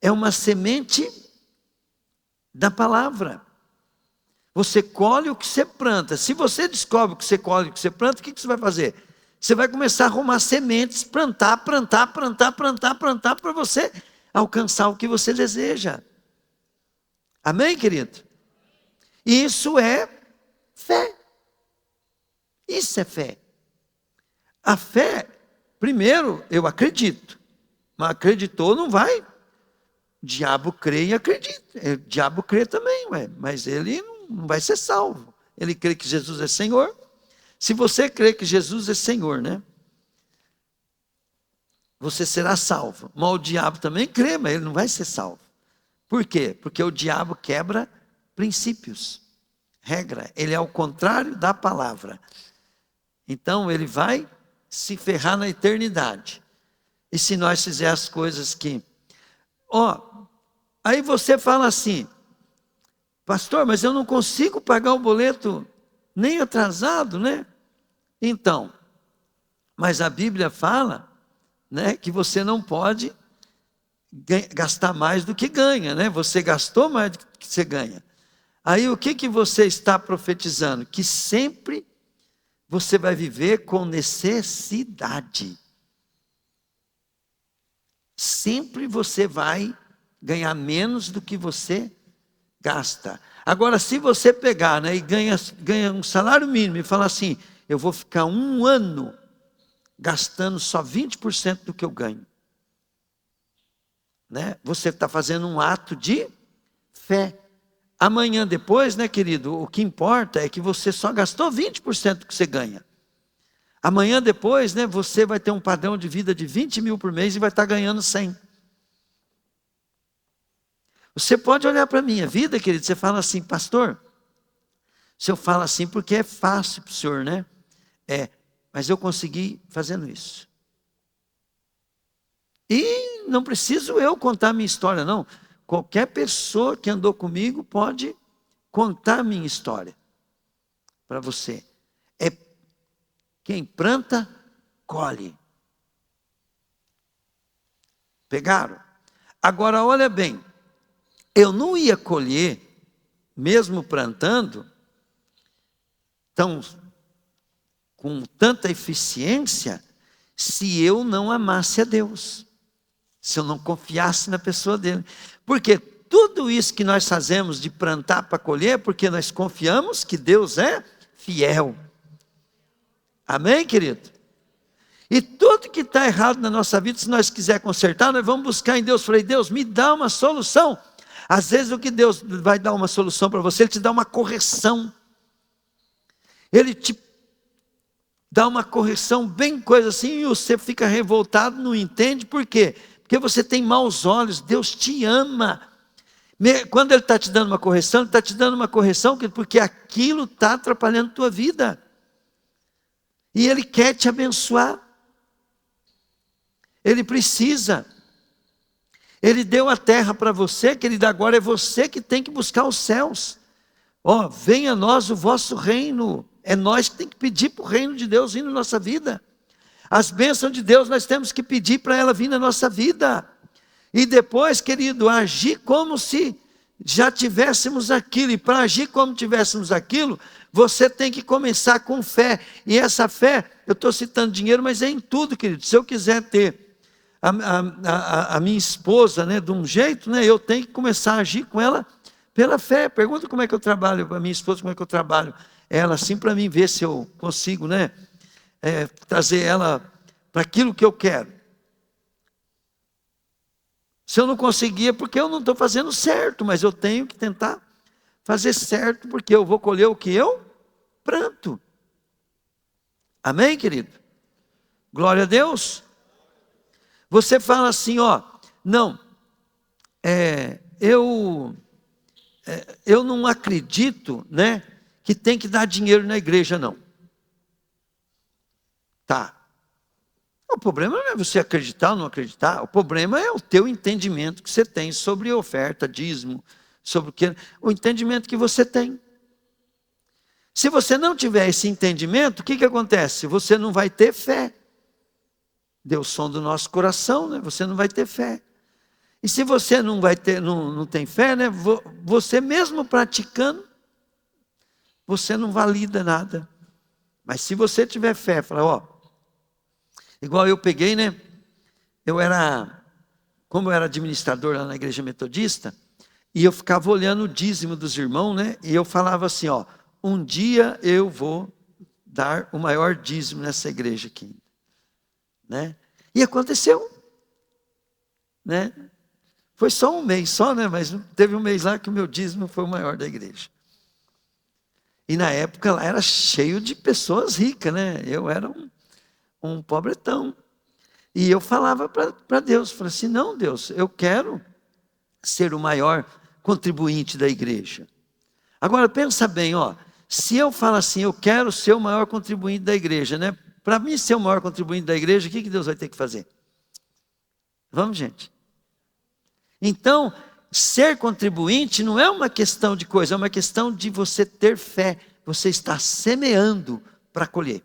É uma semente da palavra. Você colhe o que você planta. Se você descobre que você colhe o que você planta, o que você vai fazer? Você vai começar a arrumar sementes, plantar, para você alcançar o que você deseja. Amém, querido? Isso é fé. Isso é fé. A fé, primeiro, eu acredito. Mas acreditou, não vai. O diabo crê e acredita. O diabo crê também, mas ele não vai ser salvo. Ele crê que Jesus é Senhor. Se você crê que Jesus é Senhor, né? Você será salvo. Mas o diabo também crê, mas ele não vai ser salvo. Por quê? Porque o diabo quebra princípios, regra. Ele é o contrário da palavra. Então ele vai se ferrar na eternidade. E se nós fizermos as coisas que... aí você fala assim, pastor, mas eu não consigo pagar o boleto nem atrasado, né? Então, mas a Bíblia fala, né, que você não pode gastar mais do que ganha, né? Você gastou mais do que você ganha. Aí o que você está profetizando? Que sempre você vai viver com necessidade. Sempre você vai ganhar menos do que você gasta. Agora, se você pegar, né, e ganha um salário mínimo e falar assim, eu vou ficar 1 ano gastando só 20% do que eu ganho. Né? Você está fazendo um ato de fé. Amanhã depois, né, querido, o que importa é que você só gastou 20% do que você ganha. Amanhã depois, né, você vai ter um padrão de vida de 20 mil por mês e vai estar ganhando 100. Você pode olhar para a minha vida, querido, você fala assim, pastor, o senhor fala assim porque é fácil para o senhor, né? Mas eu consegui fazendo isso. E não preciso eu contar a minha história, não. Qualquer pessoa que andou comigo pode contar a minha história para você. Quem planta, colhe. Pegaram? Agora, olha bem, eu não ia colher, mesmo plantando, com tanta eficiência, se eu não amasse a Deus, se eu não confiasse na pessoa dele. Porque tudo isso que nós fazemos de plantar para colher, porque nós confiamos que Deus é fiel. Amém, querido? E tudo que está errado na nossa vida, se nós quiser consertar, nós vamos buscar em Deus. Falei, Deus, me dá uma solução. Às vezes o que Deus vai dar uma solução para você, Ele te dá uma correção. Ele te dá uma correção bem coisa assim, e você fica revoltado, não entende. Por quê? Porque você tem maus olhos, Deus te ama. Quando Ele está te dando uma correção, Ele está te dando uma correção porque aquilo está atrapalhando a tua vida. E Ele quer te abençoar. Ele precisa. Ele deu a terra para você, querido, agora é você que tem que buscar os céus. Venha a nós o vosso reino. É nós que tem que pedir para o reino de Deus vir na nossa vida. As bênçãos de Deus nós temos que pedir para ela vir na nossa vida. E depois, querido, agir como se já tivéssemos aquilo. E para agir como tivéssemos aquilo, você tem que começar com fé. E essa fé, eu estou citando dinheiro, mas é em tudo, querido. Se eu quiser ter a minha esposa, né, de um jeito, né, eu tenho que começar a agir com ela pela fé. Pergunta como é que eu trabalho para minha esposa, como é que eu trabalho ela, assim, para mim ver se eu consigo, né, trazer ela para aquilo que eu quero. Se eu não conseguir é porque eu não estou fazendo certo, mas eu tenho que tentar fazer certo, porque eu vou colher o que eu planto. Amém, querido? Glória a Deus. Você fala assim, não, eu não acredito, né, que tem que dar dinheiro na igreja, não. Tá. O problema não é você acreditar ou não acreditar, o problema é o teu entendimento que você tem sobre oferta, dízimo, sobre o entendimento que você tem. Se você não tiver esse entendimento, o que acontece? Você não vai ter fé. Deus sonda o nosso coração, né? Você não vai ter fé. E se você não tem fé, né? Você mesmo praticando, você não valida nada. Mas se você tiver fé, fala, igual eu peguei, né? Como eu era administrador lá na igreja metodista, e eu ficava olhando o dízimo dos irmãos, né? E eu falava assim, um dia eu vou dar o maior dízimo nessa igreja aqui. Né? E aconteceu, né? Foi só um mês, né? Mas teve um mês lá que o meu dízimo foi o maior da igreja. E na época lá era cheio de pessoas ricas, né? Eu era um pobretão. E eu falava para Deus, falei assim, não, Deus, eu quero ser o maior contribuinte da igreja. Agora pensa bem, se eu falo assim, eu quero ser o maior contribuinte da igreja, né? Para mim ser o maior contribuinte da igreja, o que Deus vai ter que fazer? Vamos, gente. Então, ser contribuinte não é uma questão de coisa, é uma questão de você ter fé. Você está semeando para colher.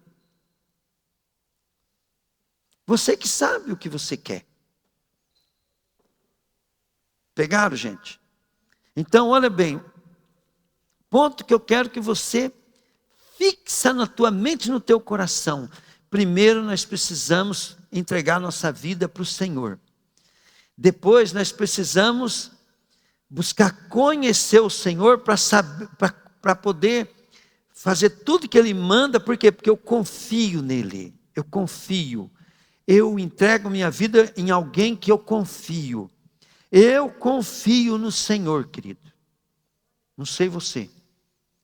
Você que sabe o que você quer. Pegaram, gente? Então, olha bem, ponto que eu quero que você fixa na tua mente, no teu coração. Primeiro nós precisamos entregar nossa vida para o Senhor. Depois nós precisamos buscar conhecer o Senhor para poder fazer tudo que Ele manda. Por quê? Porque eu confio nele. Eu confio. Eu entrego minha vida em alguém que eu confio. Eu confio no Senhor, querido. Não sei você.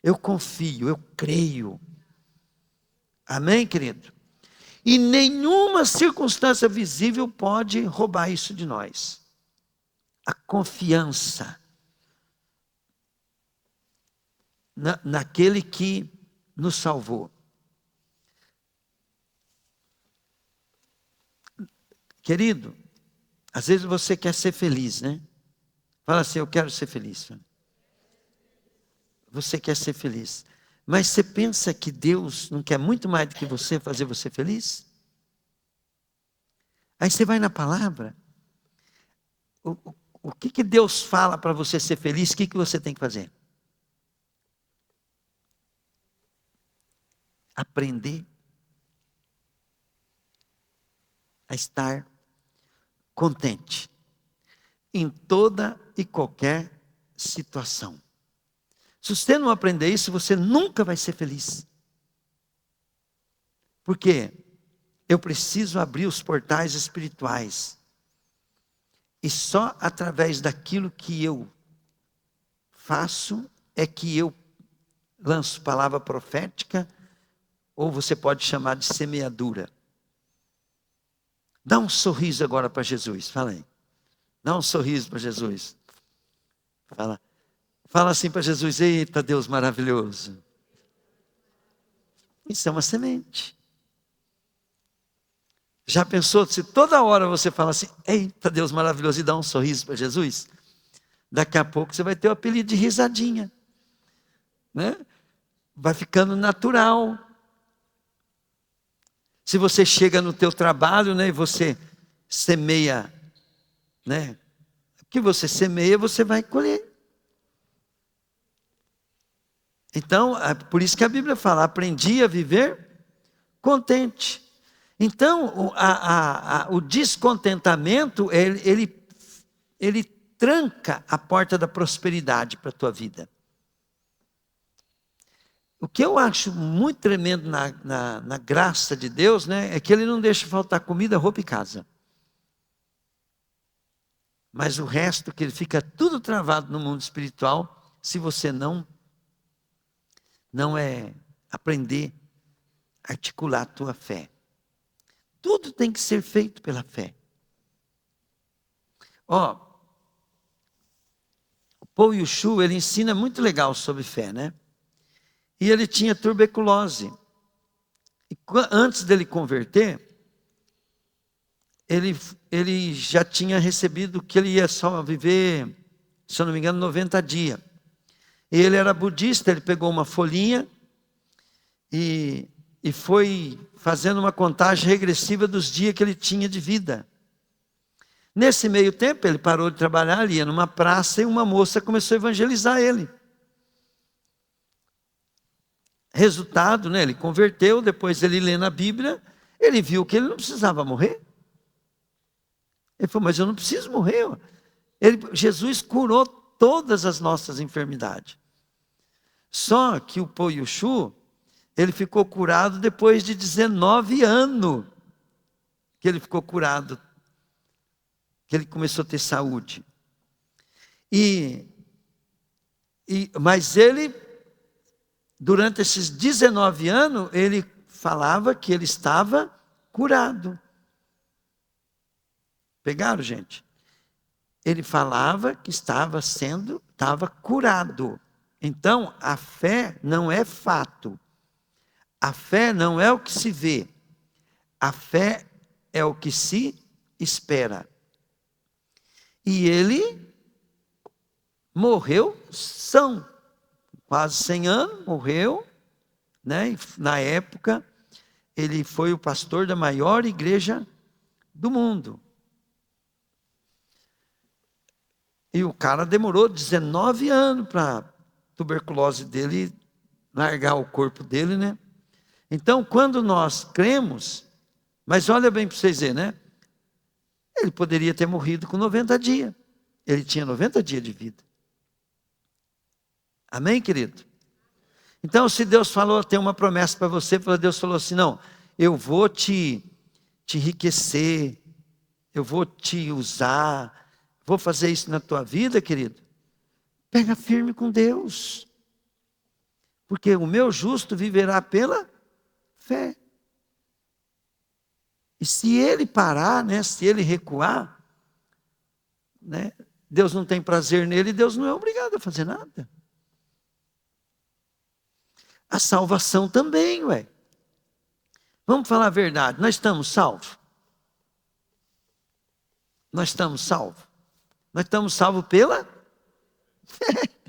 Eu confio, eu creio. Amém, querido? E nenhuma circunstância visível pode roubar isso de nós. A confiança naquele que nos salvou. Querido, às vezes você quer ser feliz, né? Fala assim, eu quero ser feliz. Você quer ser feliz. Mas você pensa que Deus não quer muito mais do que você fazer você feliz? Aí você vai na palavra. O que Deus fala para você ser feliz? O que você tem que fazer? Aprender a estar contente em toda e qualquer situação. Se você não aprender isso, você nunca vai ser feliz. Por quê? Eu preciso abrir os portais espirituais. E só através daquilo que eu faço é que eu lanço palavra profética, ou você pode chamar de semeadura. Dá um sorriso agora para Jesus, fala aí. Dá um sorriso para Jesus. Fala assim para Jesus, eita Deus maravilhoso. Isso é uma semente. Já pensou se toda hora você fala assim, eita Deus maravilhoso, e dá um sorriso para Jesus? Daqui a pouco você vai ter o apelido de risadinha. Né? Vai ficando natural. Se você chega no teu trabalho, né, e você semeia, né? O que você semeia, você vai colher. Então, é por isso que a Bíblia fala, aprendi a viver contente. Então, o descontentamento, ele tranca a porta da prosperidade para a tua vida. O que eu acho muito tremendo na graça de Deus, né, é que Ele não deixa faltar comida, roupa e casa. Mas o resto, que Ele fica tudo travado no mundo espiritual, se você não aprender a articular a tua fé. Tudo tem que ser feito pela fé. O Paul Yushu, ele ensina muito legal sobre fé, né? E ele tinha tuberculose. E antes dele converter, ele já tinha recebido que ele ia só viver, se eu não me engano, 90 dias. E ele era budista, ele pegou uma folhinha e foi fazendo uma contagem regressiva dos dias que ele tinha de vida. Nesse meio tempo, ele parou de trabalhar, ele ia numa praça e uma moça começou a evangelizar ele. Resultado, né? Ele converteu, depois ele lê na Bíblia, ele viu que ele não precisava morrer. Ele falou, mas eu não preciso morrer. Jesus curou todas as nossas enfermidades. Só que o Paul Yushu, ele ficou curado depois de 19 anos que ele ficou curado, que ele começou a ter saúde. Mas ele, durante esses 19 anos, ele falava que ele estava curado. Pegaram, gente? Ele falava que estava curado. Então, a fé não é fato. A fé não é o que se vê. A fé é o que se espera. E ele morreu são. Quase 100 anos, morreu. Né? Na época, ele foi o pastor da maior igreja do mundo. E o cara demorou 19 anos para a tuberculose dele largar o corpo dele, né? Então, quando nós cremos, mas olha bem para vocês verem, né? Ele poderia ter morrido com 90 dias. Ele tinha 90 dias de vida. Amém, querido? Então, se Deus falou, tem uma promessa para você, Deus falou assim, não, eu vou te enriquecer, eu vou te usar, vou fazer isso na tua vida, querido. Pega firme com Deus. Porque o meu justo viverá pela fé. E se ele parar, né, se ele recuar, né, Deus não tem prazer nele, Deus não é obrigado a fazer nada. A salvação também, ué. Vamos falar a verdade, nós estamos salvos? Nós estamos salvos? Nós estamos salvos pela fé.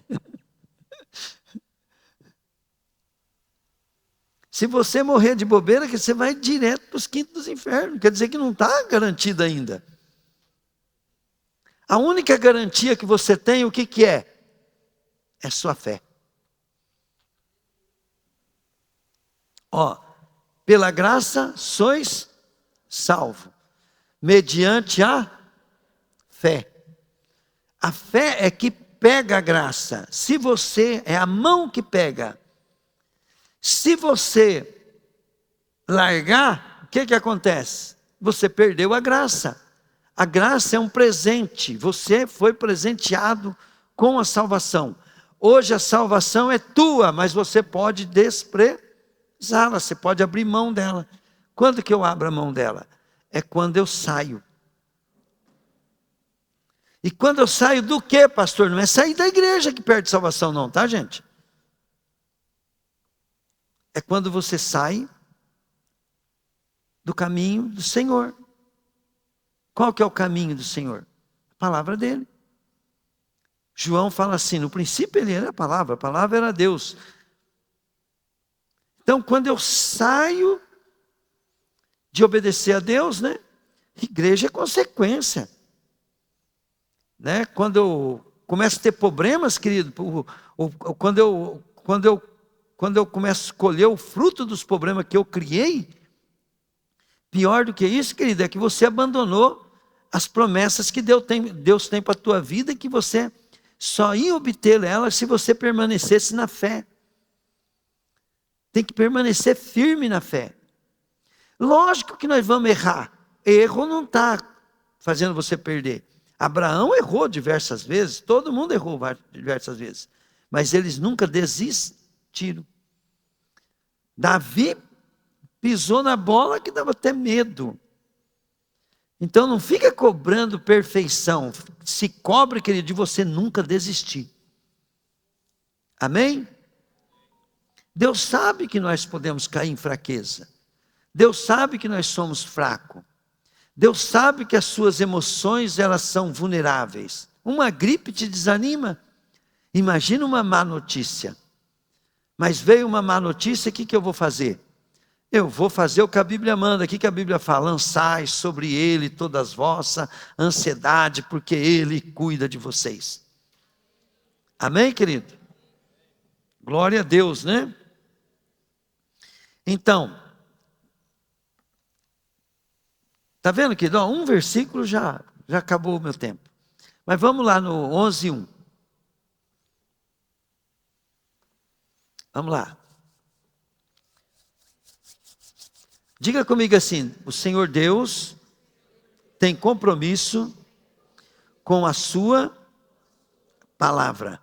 Se você morrer de bobeira, que você vai direto para os quintos dos infernos. Quer dizer que não está garantido ainda. A única garantia que você tem, o que que é? É sua fé. Ó, pela graça sois salvos, mediante a fé. A fé é que pega a graça. Se você, é a mão que pega. Se você largar, o que que acontece? Você perdeu a graça. A graça é um presente. Você foi presenteado com a salvação. Hoje a salvação é tua, mas você pode desprezá-la. Você pode abrir mão dela. Quando que eu abro a mão dela? É quando eu saio. E quando eu saio do quê, pastor? Não é sair da igreja que perde salvação não, tá, gente? É quando você sai do caminho do Senhor. Qual que é o caminho do Senhor? A palavra dele. João fala assim, no princípio ele era a palavra era Deus. Então quando eu saio de obedecer a Deus, né? Igreja é consequência. Né? Quando eu começo a ter problemas, querido, quando eu começo a colher o fruto dos problemas que eu criei, pior do que isso, querido, é que você abandonou as promessas que Deus tem para a tua vida e que você só ia obter elas se você permanecesse na fé. Tem que permanecer firme na fé. Lógico que nós vamos errar. Erro não está fazendo você perder. Abraão errou diversas vezes, todo mundo errou diversas vezes, mas eles nunca desistiram. Davi pisou na bola que dava até medo. Então não fica cobrando perfeição, se cobre, querido, de você nunca desistir. Amém? Deus sabe que nós podemos cair em fraqueza. Deus sabe que nós somos fracos. Deus sabe que as suas emoções, elas são vulneráveis. Uma gripe te desanima. Imagina uma má notícia. Mas veio uma má notícia, o que eu vou fazer? Eu vou fazer o que a Bíblia manda. O que a Bíblia fala? Lançai sobre ele toda a vossa ansiedade, porque ele cuida de vocês. Amém, querido? Glória a Deus, né? Então, está vendo, querido? Um versículo já acabou o meu tempo. Mas vamos lá no 11:1. Vamos lá. Diga comigo assim: o Senhor Deus tem compromisso com a sua palavra.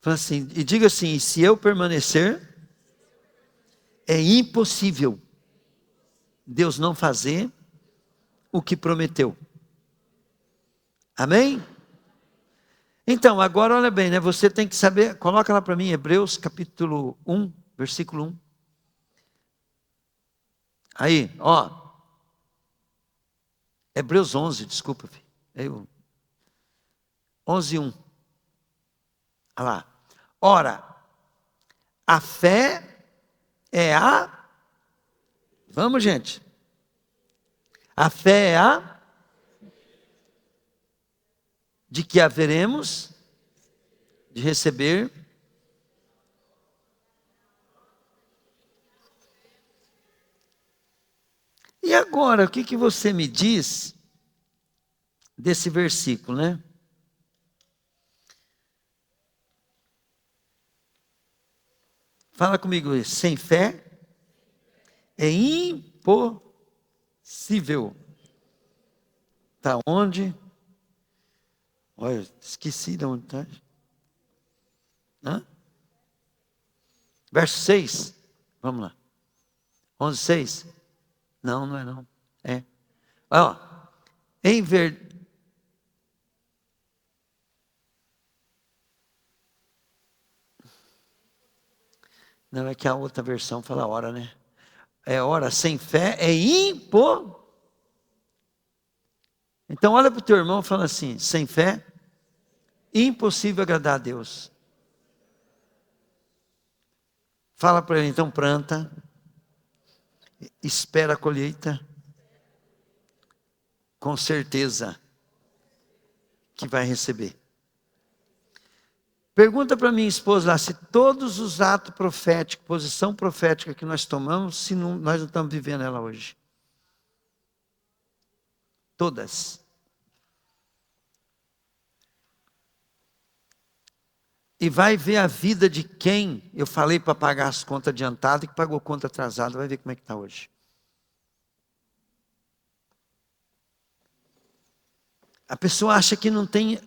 Fala assim, e diga assim: se eu permanecer, é impossível Deus não fazer o que prometeu. Amém? Então, agora olha bem, né? Você tem que saber, coloca lá para mim, Hebreus capítulo 1, versículo 1. Aí, ó. Hebreus 11, desculpa, filho. 11:1. Olha lá. Ora, a fé é a... Vamos, gente. A fé é a... de que haveremos de receber... E agora, o que você me diz desse versículo, né? Fala comigo, sem fé é impossível. Está onde? Olha, esqueci de onde está. Hã? Verso 6. Vamos lá. 11:6. Não, não é não. É. Ó, em verdade. Não, é que a outra versão fala hora, né? É hora, sem fé é impossível. Então olha para o teu irmão e fala assim: sem fé, impossível agradar a Deus. Fala para ele, então planta, espera a colheita, com certeza que vai receber. Pergunta para minha esposa lá, se todos os atos proféticos, posição profética que nós tomamos, se não, nós não estamos vivendo ela hoje. Todas. E vai ver a vida de quem eu falei para pagar as contas adiantadas e que pagou conta atrasada, vai ver como é que está hoje. A pessoa acha que não tem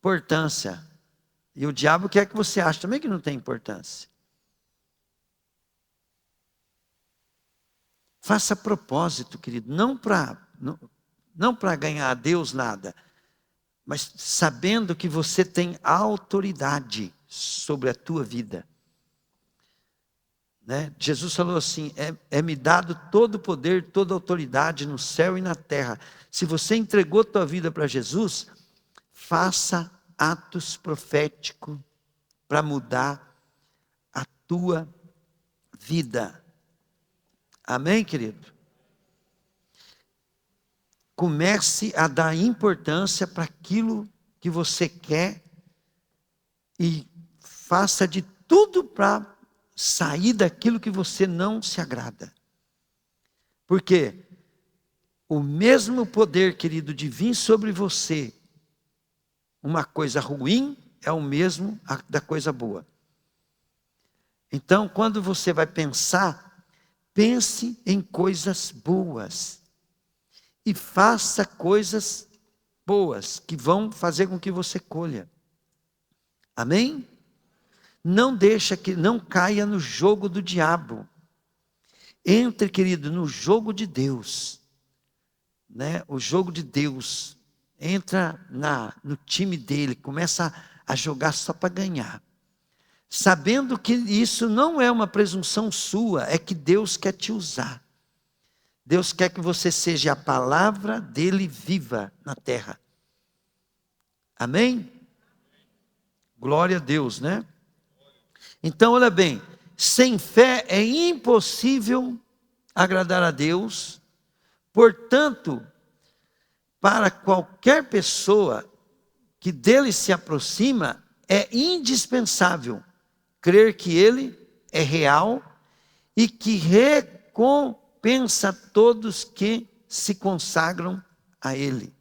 importância. E o diabo quer que você ache também que não tem importância. Faça propósito, querido, não para ganhar a Deus nada, mas sabendo que você tem autoridade sobre a tua vida. Né? Jesus falou assim, é-me dado todo o poder, toda a autoridade no céu e na terra. Se você entregou tua vida para Jesus, faça atos proféticos para mudar a tua vida. Amém, querido? Comece a dar importância para aquilo que você quer e faça de tudo para sair daquilo que você não se agrada. Porque o mesmo poder, querido, de vir sobre você uma coisa ruim é o mesmo da coisa boa. Então, quando você vai pensar, pense em coisas boas. E faça coisas boas que vão fazer com que você colha. Amém? Não deixa que não caia no jogo do diabo. Entre, querido, no jogo de Deus. Né? O jogo de Deus. Entra no time dele, começa a jogar só para ganhar. Sabendo que isso não é uma presunção sua, é que Deus quer te usar. Deus quer que você seja a palavra dele viva na terra. Amém? Glória a Deus, né? Então, olha bem, sem fé é impossível agradar a Deus. Portanto, para qualquer pessoa que dele se aproxima, é indispensável crer que ele é real e que recompensa todos que se consagram a ele.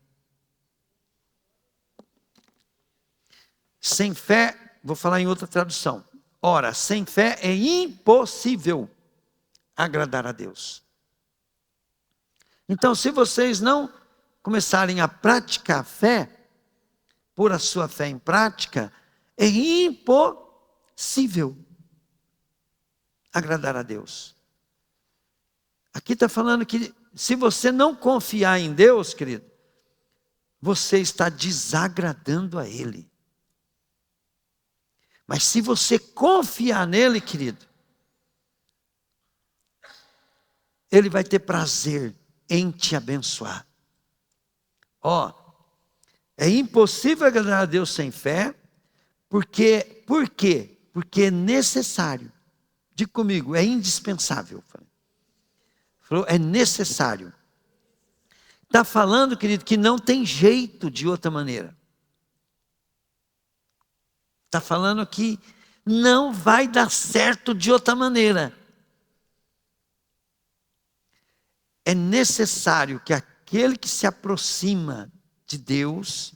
Sem fé, vou falar em outra tradução. Ora, sem fé é impossível agradar a Deus. Então, se vocês não começarem a praticar a fé, pôr a sua fé em prática, é impossível agradar a Deus. Aqui está falando que se você não confiar em Deus, querido, você está desagradando a Ele. Mas se você confiar nele, querido, Ele vai ter prazer em te abençoar. Ó, é impossível agradar a Deus sem fé, por quê? Porque é necessário. Diga comigo, é indispensável. Falou, é necessário. Está falando, querido, que não tem jeito de outra maneira. Está falando que não vai dar certo de outra maneira. É necessário que aquele que se aproxima de Deus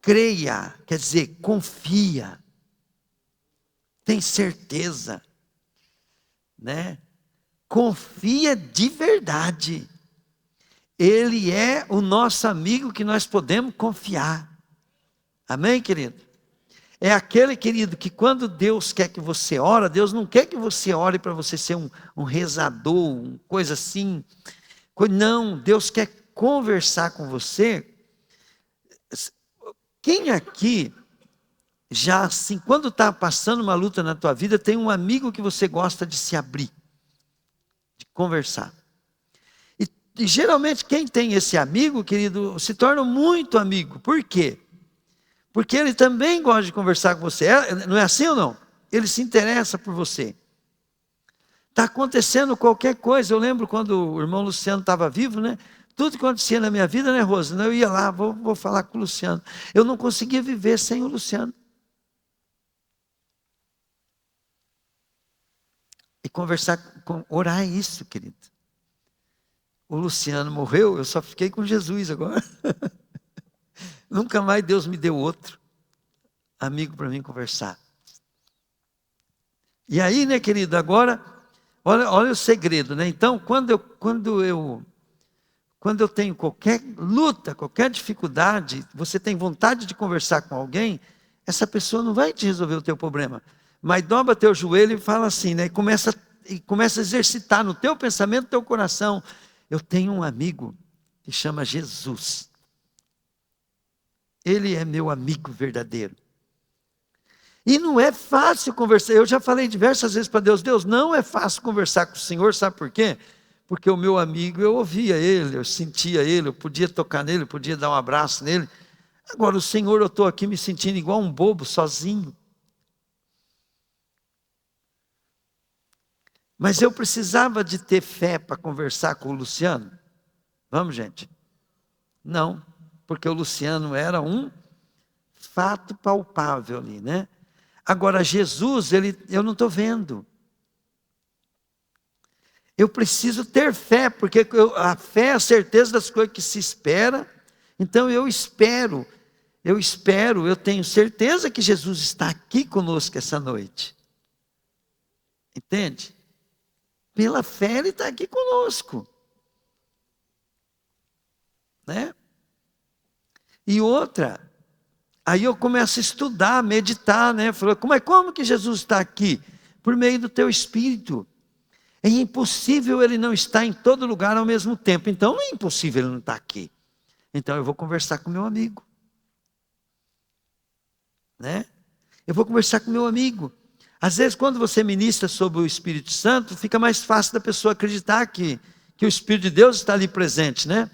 creia, quer dizer, confia, tem certeza, né? Confia de verdade. Ele é o nosso amigo que nós podemos confiar. Amém, querido? É aquele, querido, que quando Deus quer que você ore, Deus não quer que você ore para você ser um rezador, uma coisa assim. Não, Deus quer conversar com você. Quem aqui já assim, quando está passando uma luta na tua vida, tem um amigo que você gosta de se abrir, de conversar. E geralmente quem tem esse amigo, querido, se torna muito amigo. Por quê? Porque ele também gosta de conversar com você. Não é assim ou não? Ele se interessa por você. Está acontecendo qualquer coisa. Eu lembro quando o irmão Luciano estava vivo, né? Tudo que acontecia na minha vida, né, Rosa? Eu ia lá, vou falar com o Luciano. Eu não conseguia viver sem o Luciano. E conversar, orar é isso, querido. O Luciano morreu, eu só fiquei com Jesus agora. Nunca mais Deus me deu outro amigo para mim conversar. E aí, né, querido, agora, olha o segredo, né? Então, quando eu tenho qualquer luta, qualquer dificuldade, você tem vontade de conversar com alguém, essa pessoa não vai te resolver o teu problema. Mas dobra teu joelho e fala assim, né? E começa a exercitar no teu pensamento, no teu coração. Eu tenho um amigo que chama Jesus. Ele é meu amigo verdadeiro. E não é fácil conversar. Eu já falei diversas vezes para Deus, Deus, não é fácil conversar com o Senhor, sabe por quê? Porque o meu amigo, eu ouvia ele, eu sentia ele, eu podia tocar nele, eu podia dar um abraço nele. Agora o Senhor, eu estou aqui me sentindo igual um bobo, sozinho. Mas eu precisava de ter fé para conversar com o Luciano? Vamos, gente? Não, porque o Luciano era um fato palpável ali, né? Agora Jesus, eu não estou vendo. Eu preciso ter fé, porque a fé é a certeza das coisas que se espera. Então eu espero, eu tenho certeza que Jesus está aqui conosco essa noite. Entende? Pela fé ele está aqui conosco. Né? E outra, aí eu começo a estudar, meditar, né? Falei, como que Jesus está aqui? Por meio do teu Espírito. É impossível ele não estar em todo lugar ao mesmo tempo. Então não é impossível ele não estar aqui. Então eu vou conversar com meu amigo. Né? Eu vou conversar com meu amigo. Às vezes quando você ministra sobre o Espírito Santo, fica mais fácil da pessoa acreditar que o Espírito de Deus está ali presente, né?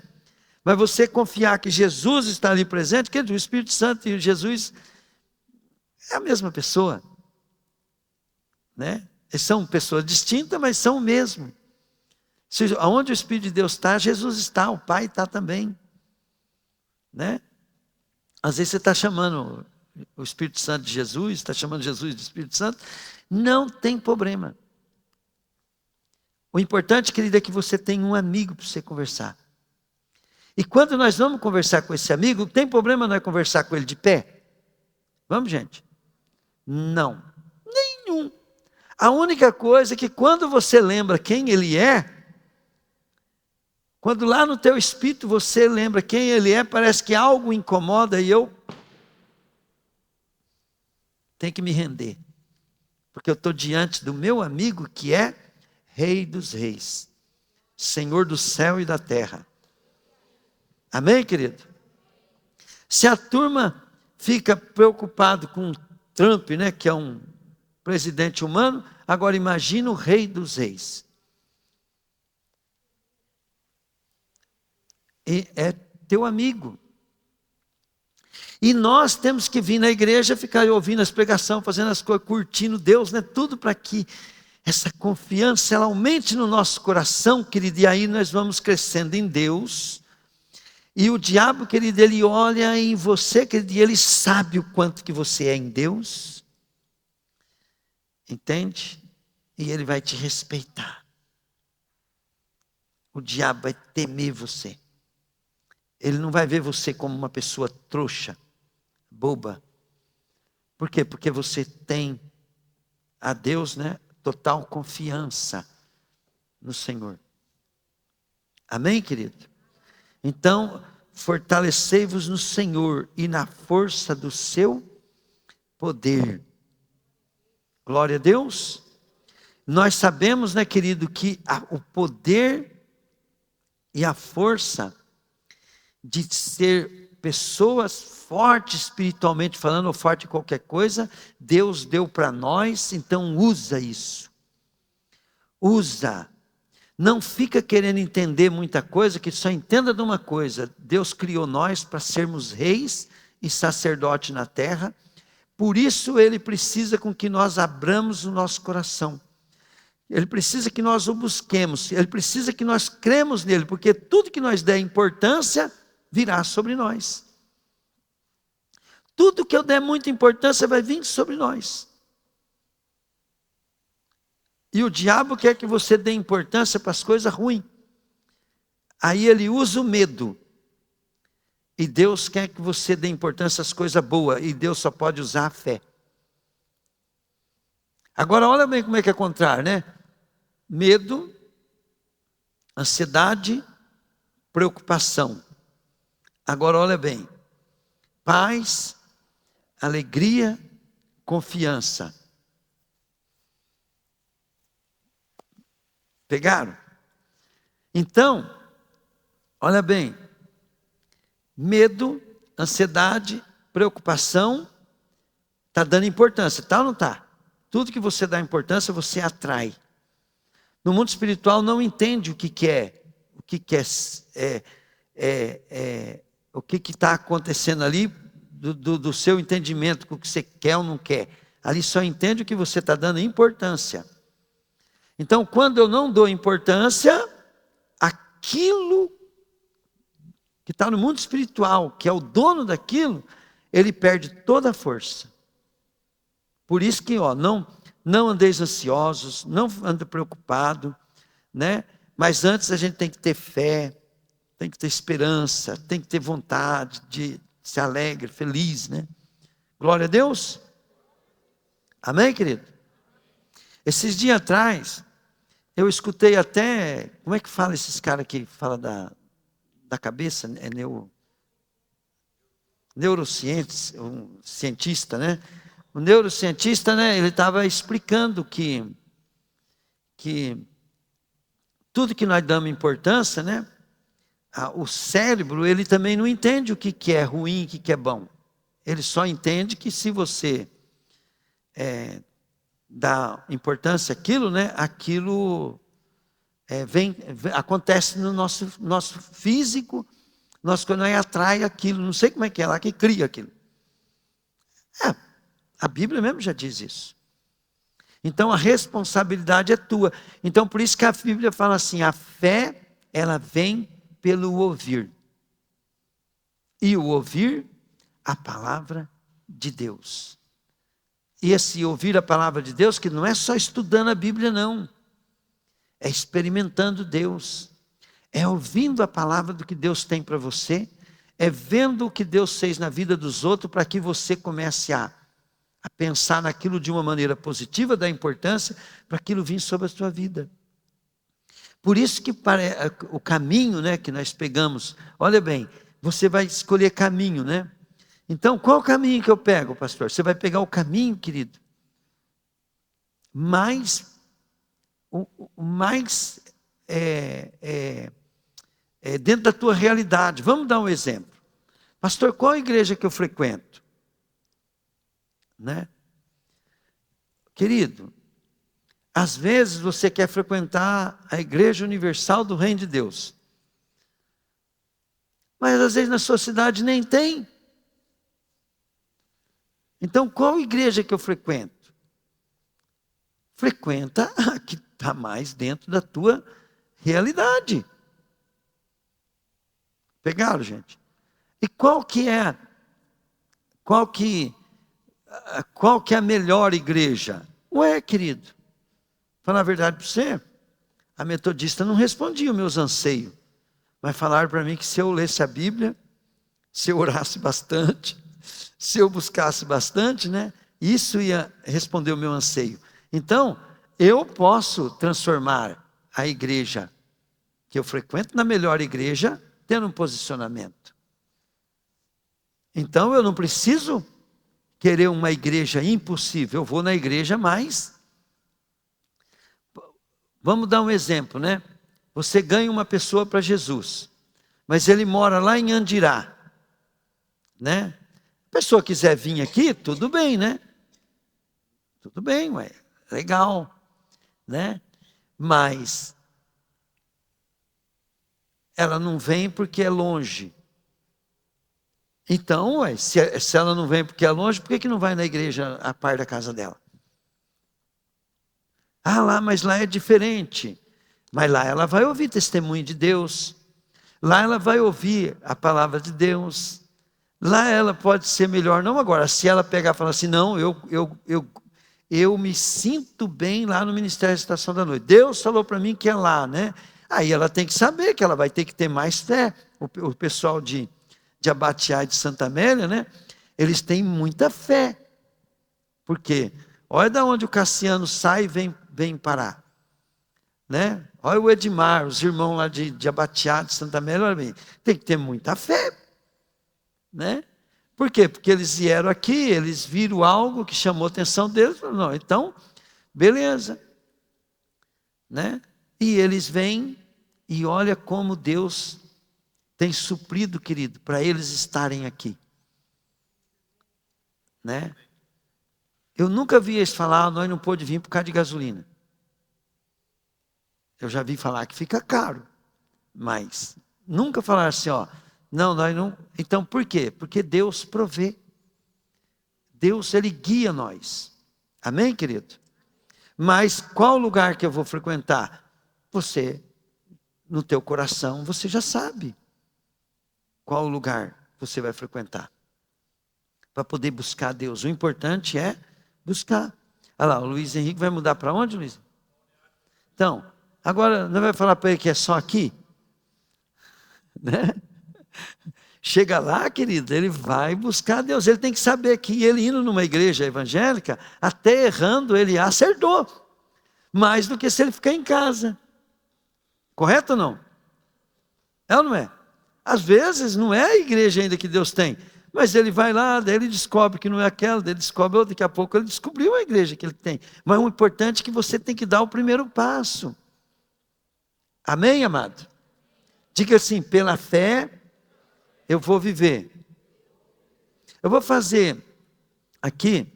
Mas você confiar que Jesus está ali presente, que o Espírito Santo e Jesus é a mesma pessoa. Né? Eles são pessoas distintas, mas são o mesmo. Onde o Espírito de Deus está, Jesus está, o Pai está também. Né? Às vezes você está chamando o Espírito Santo de Jesus, está chamando Jesus de Espírito Santo, não tem problema. O importante, querido, é que você tenha um amigo para você conversar. E quando nós vamos conversar com esse amigo, tem problema nós conversar com ele de pé? Vamos, gente? Não, nenhum. A única coisa é que quando você lembra quem ele é, quando lá no teu espírito você lembra quem ele é, parece que algo incomoda e eu tenho que me render. Porque eu estou diante do meu amigo que é Rei dos Reis, Senhor do céu e da terra. Amém, querido? Se a turma fica preocupado com Trump, né, que é um presidente humano, agora imagina o Rei dos Reis. E é teu amigo. E nós temos que vir na igreja, ficar ouvindo as pregações, fazendo as coisas, curtindo Deus, né? Tudo para que essa confiança ela aumente no nosso coração, querido, e aí nós vamos crescendo em Deus. E o diabo, querido, ele olha em você, querido, e ele sabe o quanto que você é em Deus. Entende? E ele vai te respeitar. O diabo vai temer você. Ele não vai ver você como uma pessoa trouxa, boba. Por quê? Porque você tem a Deus, né, total confiança no Senhor. Amém, querido? Então, fortalecei-vos no Senhor e na força do seu poder. Glória a Deus. Nós sabemos, né, querido, que o poder e a força de ser pessoas fortes espiritualmente falando, ou forte em qualquer coisa, Deus deu para nós, então usa isso. Usa. Não fica querendo entender muita coisa, que só entenda de uma coisa: Deus criou nós para sermos reis e sacerdotes na terra, por isso Ele precisa com que nós abramos o nosso coração. Ele precisa que nós o busquemos, Ele precisa que nós cremos nele, porque tudo que nós der importância, virá sobre nós. Tudo que eu der muita importância, vai vir sobre nós. E o diabo quer que você dê importância para as coisas ruins. Aí ele usa o medo. E Deus quer que você dê importância às coisas boas. E Deus só pode usar a fé. Agora olha bem como é que é contrário, né? Medo, ansiedade, preocupação. Agora olha bem. Paz, alegria, confiança. Pegaram? Então, olha bem. Medo, ansiedade, preocupação, está dando importância, tá ou não está? Tudo que você dá importância, você atrai. No mundo espiritual não entende o que é, o que está acontecendo ali, do seu entendimento, o que você quer ou não quer. Ali só entende o que você está dando importância. Então, quando eu não dou importância, aquilo que está no mundo espiritual, que é o dono daquilo, ele perde toda a força. Por isso que, não andeis ansiosos, não ande preocupado, né? Mas antes a gente tem que ter fé, tem que ter esperança, tem que ter vontade de ser alegre, feliz, né? Glória a Deus. Amém, querido? Esses dias atrás, eu escutei até, como é que fala esses caras que falam da cabeça, é neurocientes, um cientista, né? O neurocientista, né, ele estava explicando que tudo que nós damos importância, né, o cérebro, ele também não entende o que é ruim e o que é bom. Ele só entende que se você dá importância àquilo, né, aquilo acontece no nosso físico, nós atrai aquilo, não sei como é que é lá, que cria aquilo. A Bíblia mesmo já diz isso. Então a responsabilidade é tua. Então por isso que a Bíblia fala assim, a fé, ela vem pelo ouvir. E o ouvir a palavra de Deus. E esse ouvir a palavra de Deus, que não é só estudando a Bíblia não. É experimentando Deus. É ouvindo a palavra do que Deus tem para você. É vendo o que Deus fez na vida dos outros para que você comece a pensar naquilo de uma maneira positiva, dar importância para aquilo vir sobre a sua vida. Por isso que o caminho, né, que nós pegamos, olha bem, você vai escolher caminho, né? Então, qual o caminho que eu pego, pastor? Você vai pegar o caminho, querido, mais dentro da tua realidade. Vamos dar um exemplo. Pastor, qual igreja que eu frequento? Né? Querido, às vezes você quer frequentar a Igreja Universal do Reino de Deus. Mas às vezes na sua cidade nem tem. Então qual igreja que eu frequento? Frequenta a que está mais dentro da tua realidade. Pegaram, gente? E qual que é a melhor igreja? Ué, querido, falar a verdade para você, a metodista não respondia os meus anseios, mas falaram para mim que se eu lesse a Bíblia, se eu orasse bastante, se eu buscasse bastante, né, isso ia responder o meu anseio. Então, eu posso transformar a igreja que eu frequento na melhor igreja, tendo um posicionamento. Então eu não preciso querer uma igreja impossível, eu vou na igreja mais. Vamos dar um exemplo, né? Você ganha uma pessoa para Jesus, mas ele mora lá em Andirá, né? A pessoa quiser vir aqui, tudo bem, né? Tudo bem, ué, legal, né? Mas ela não vem porque é longe. Então, ué, se ela não vem porque é longe, por que não vai na igreja a par da casa dela? Ah, mas lá é diferente. Mas lá ela vai ouvir testemunho de Deus. Lá ela vai ouvir a palavra de Deus. Lá ela pode ser melhor. Não agora, se ela pegar e falar assim, não, eu me sinto bem lá no Ministério da Estação da Noite. Deus falou para mim que é lá, né? Aí ela tem que saber que ela vai ter que ter mais fé. O pessoal de Abatiá e de Santa Amélia, né? Eles têm muita fé. Por quê? Olha de onde o Cassiano sai e vem parar. Né? Olha o Edmar, os irmãos lá de Abatiá, de Santa Amélia, olha bem, tem que ter muita fé. Né? Por quê? Porque eles vieram aqui, eles viram algo que chamou a atenção deles, falaram, não, então, beleza. Né? E eles vêm e olha como Deus tem suprido, querido, para eles estarem aqui. Né? Eu nunca vi eles falar, nós não pôde vir por causa de gasolina. Eu já vi falar que fica caro, mas nunca falaram assim, ó, não, nós não. Então por quê? Porque Deus provê. Deus, Ele guia nós. Amém, querido? Mas qual lugar que eu vou frequentar? Você, no teu coração, você já sabe qual lugar você vai frequentar. Para poder buscar Deus. O importante é buscar. Olha lá, o Luiz Henrique vai mudar para onde, Luiz? Então, agora não vai falar para ele que é só aqui? Né? Chega lá, querido, ele vai buscar Deus. Ele tem que saber que ele indo numa igreja evangélica, até errando, ele acertou. Mais do que se ele ficar em casa. Correto ou não? É ou não é? Às vezes não é a igreja ainda que Deus tem. Mas ele vai lá, daí ele descobre que não é aquela, daí ele descobre outra, daqui a pouco ele descobriu a igreja que ele tem. Mas o importante é que você tem que dar o primeiro passo. Amém, amado? Diga assim, pela fé eu vou viver. Eu vou fazer aqui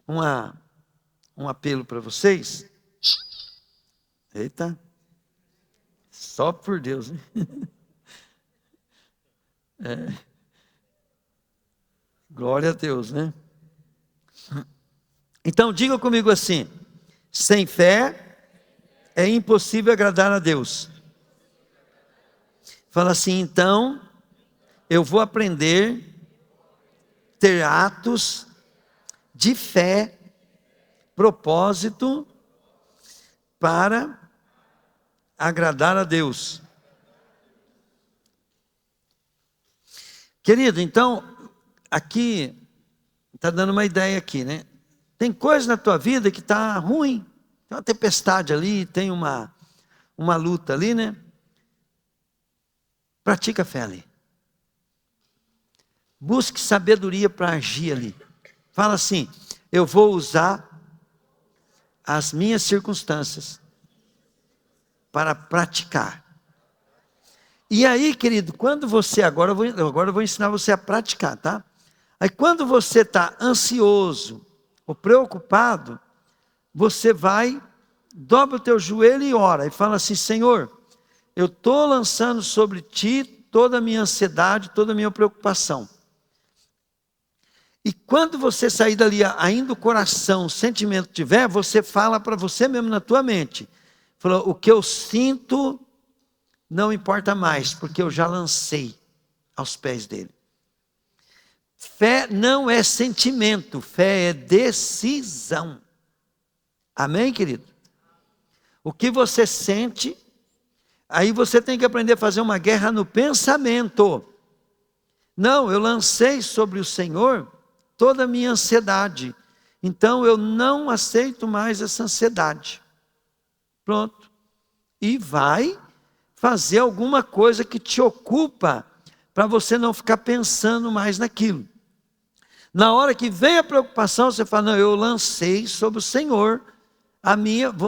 um apelo para vocês. Eita, só por Deus, né? Glória a Deus, né? Então diga comigo assim, sem fé é impossível agradar a Deus. Fala assim, então eu vou aprender a ter atos de fé, propósito para agradar a Deus. Querido, então, aqui, está dando uma ideia aqui, né? Tem coisa na tua vida que está ruim. Tem uma tempestade ali, tem uma luta ali, né? Pratica a fé ali. Busque sabedoria para agir ali. Fala assim, eu vou usar as minhas circunstâncias para praticar. E aí, querido, quando você, agora eu vou ensinar você a praticar, tá? Aí quando você está ansioso ou preocupado, você vai, dobra o teu joelho e ora. E fala assim, Senhor, eu estou lançando sobre Ti toda a minha ansiedade, toda a minha preocupação. E quando você sair dali, ainda o coração, o sentimento tiver, você fala para você mesmo na tua mente. Fala, o que eu sinto não importa mais, porque eu já lancei aos pés dele. Fé não é sentimento, fé é decisão. Amém, querido? O que você sente, aí você tem que aprender a fazer uma guerra no pensamento. Não, eu lancei sobre o Senhor toda a minha ansiedade. Então eu não aceito mais essa ansiedade. Pronto. E vai fazer alguma coisa que te ocupa para você não ficar pensando mais naquilo. Na hora que vem a preocupação, você fala, não, eu lancei sobre o Senhor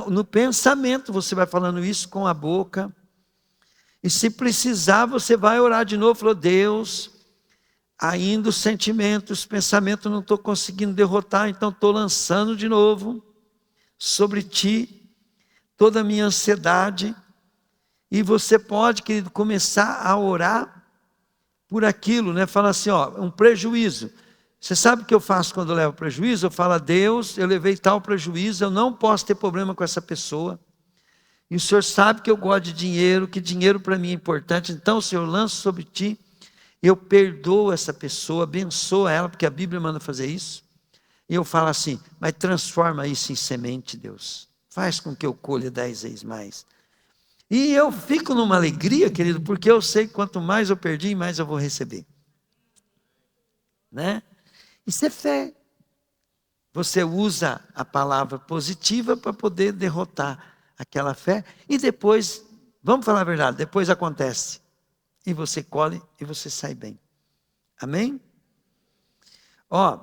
no pensamento, você vai falando isso com a boca. E se precisar, você vai orar de novo, falou, Deus, ainda os sentimentos, os pensamentos não estou conseguindo derrotar, então estou lançando de novo sobre ti toda a minha ansiedade. E você pode, querido, começar a orar por aquilo, né? Fala assim, ó, um prejuízo. Você sabe o que eu faço quando eu levo prejuízo? Eu falo, Deus, eu levei tal prejuízo, eu não posso ter problema com essa pessoa. E o Senhor sabe que eu gosto de dinheiro, que dinheiro para mim é importante. Então, Senhor, eu lanço sobre ti, eu perdoo essa pessoa, abençoo ela, porque a Bíblia manda fazer isso. E eu falo assim, mas transforma isso em semente, Deus. Faz com que eu colha 10 vezes mais. E eu fico numa alegria, querido, porque eu sei que quanto mais eu perdi, mais eu vou receber. Né? Isso é fé. Você usa a palavra positiva para poder derrotar aquela fé. E depois, vamos falar a verdade, depois acontece. E você colhe e você sai bem. Amém? Ó,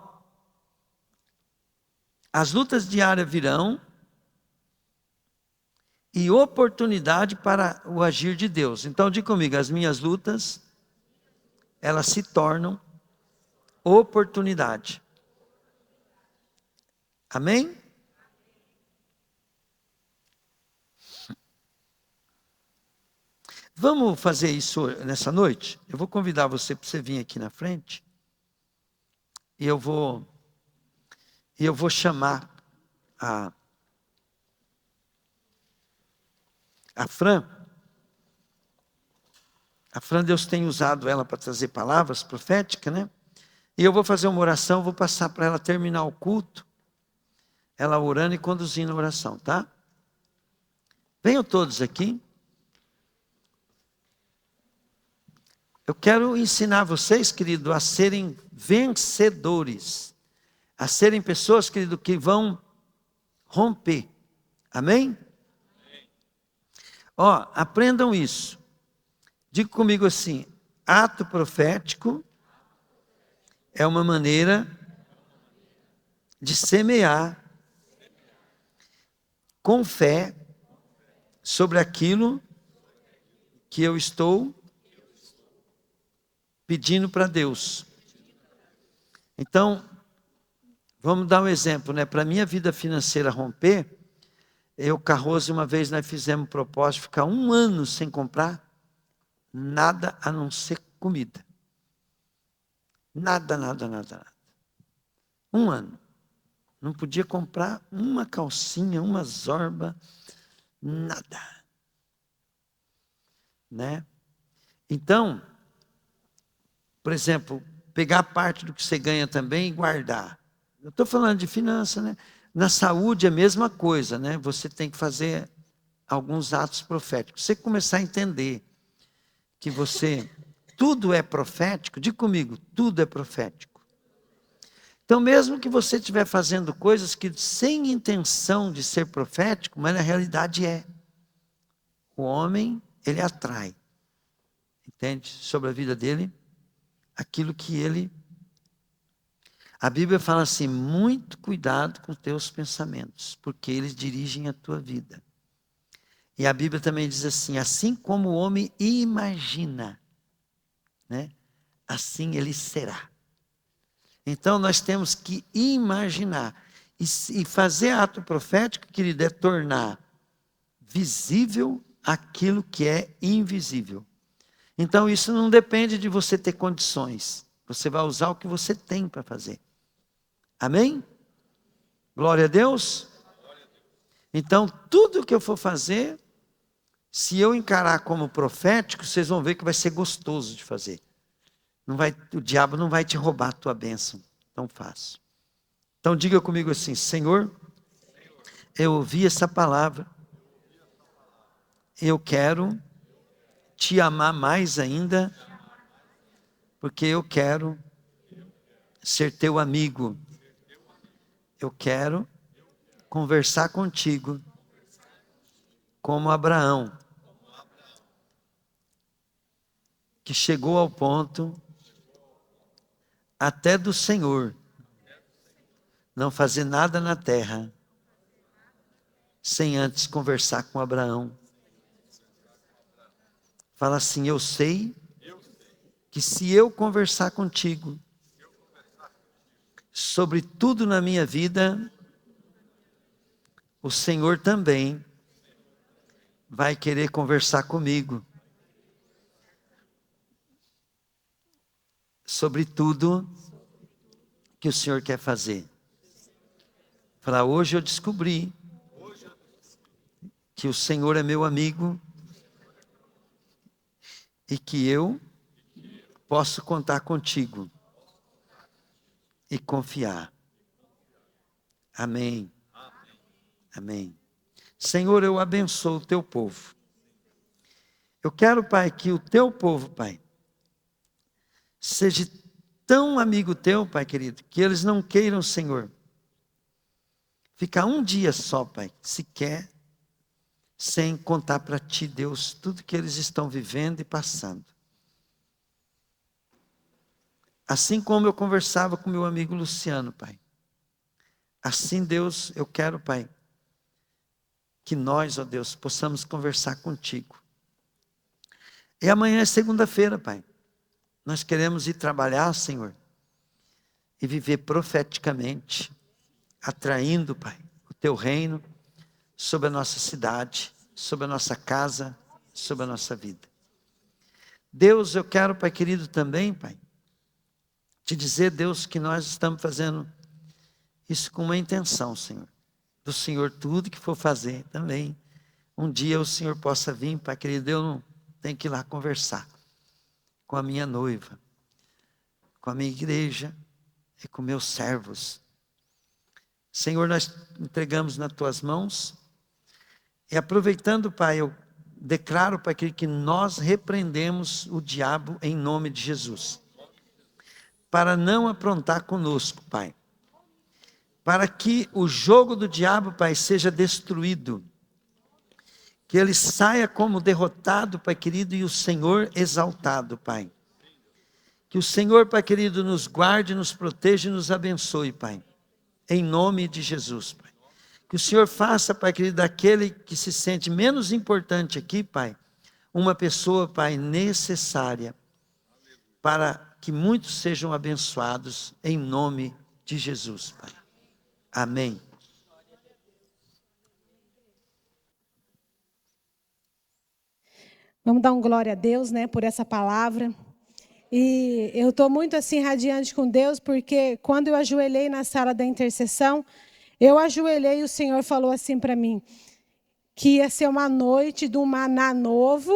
as lutas diárias virão. E oportunidade para o agir de Deus. Então, diga comigo, as minhas lutas, elas se tornam oportunidade. Amém? Vamos fazer isso nessa noite? Eu vou convidar você para você vir aqui na frente. E eu vou chamar a Fran. A Fran, Deus tem usado ela para trazer palavras proféticas, né? E eu vou fazer uma oração, vou passar para ela terminar o culto, ela orando e conduzindo a oração, tá? Venham todos aqui. Eu quero ensinar vocês, querido, a serem vencedores, a serem pessoas, querido, que vão romper. Amém? Ó, aprendam isso. Diga comigo assim, ato profético é uma maneira de semear com fé sobre aquilo que eu estou pedindo para Deus. Então, vamos dar um exemplo, né? Para a minha vida financeira romper, eu, Carroso, uma vez nós fizemos um propósito de ficar 1 ano sem comprar nada a não ser comida. Nada. 1 ano. Não podia comprar uma calcinha, uma zorba, nada. Né? Então, por exemplo, pegar parte do que você ganha também e guardar. Eu estou falando de finanças, né? Na saúde é a mesma coisa, né? Você tem que fazer alguns atos proféticos. Você começar a entender que tudo é profético, diga comigo, tudo é profético. Então, mesmo que você estiver fazendo coisas que sem intenção de ser profético, mas na realidade é. O homem, ele atrai, entende? Sobre a vida dele, aquilo que ele... A Bíblia fala assim, muito cuidado com os teus pensamentos, porque eles dirigem a tua vida. E a Bíblia também diz assim como o homem imagina, né? Assim ele será. Então nós temos que imaginar. E fazer ato profético, querido, é tornar visível aquilo que é invisível. Então isso não depende de você ter condições. Você vai usar o que você tem para fazer. Amém? Glória a Deus. Então, tudo que eu for fazer, se eu encarar como profético, vocês vão ver que vai ser gostoso de fazer. O diabo não vai te roubar a tua bênção tão fácil. Então, diga comigo assim, Senhor, eu ouvi essa palavra. Eu quero te amar mais ainda, porque eu quero ser teu amigo. Eu quero conversar contigo como Abraão, que chegou ao ponto até do Senhor não fazer nada na terra sem antes conversar com Abraão. Fala assim: eu sei que se eu conversar contigo sobre tudo na minha vida, o Senhor também vai querer conversar comigo sobre tudo que o Senhor quer fazer. Fala: hoje eu descobri que o Senhor é meu amigo e que eu posso contar contigo e confiar. Amém. Amém. Senhor, eu abençoo o teu povo. Eu quero, Pai, que o teu povo, Pai, seja tão amigo teu, Pai querido, que eles não queiram, Senhor, ficar um dia só, Pai, sequer, sem contar para ti, Deus, tudo que eles estão vivendo e passando. Assim como eu conversava com meu amigo Luciano, Pai. Assim, Deus, eu quero, Pai, que nós, ó Deus, possamos conversar contigo. E amanhã é segunda-feira, Pai. Nós queremos ir trabalhar, Senhor, e viver profeticamente, atraindo, Pai, o teu reino sobre a nossa cidade, sobre a nossa casa, sobre a nossa vida. Deus, eu quero, Pai querido, também, Pai, te dizer, Deus, que nós estamos fazendo isso com uma intenção, Senhor. Do Senhor, tudo que for fazer também, um dia o Senhor possa vir, Pai querido, eu não tenho que ir lá conversar com a minha noiva, com a minha igreja e com meus servos. Senhor, nós entregamos nas tuas mãos e aproveitando, Pai, eu declaro, Pai, que nós repreendemos o diabo em nome de Jesus, para não aprontar conosco, Pai, para que o jogo do diabo, Pai, seja destruído, que ele saia como derrotado, Pai querido, e o Senhor exaltado, Pai. Que o Senhor, Pai querido, nos guarde, nos proteja e nos abençoe, Pai, em nome de Jesus, Pai. Que o Senhor faça, Pai querido, daquele que se sente menos importante aqui, Pai, uma pessoa, Pai, necessária para que muitos sejam abençoados em nome de Jesus, Pai. Amém. Vamos dar um glória a Deus, né, por essa palavra. E eu estou muito assim radiante com Deus, porque quando eu ajoelhei na sala da intercessão, eu ajoelhei e o Senhor falou assim para mim, que ia ser uma noite de um maná novo,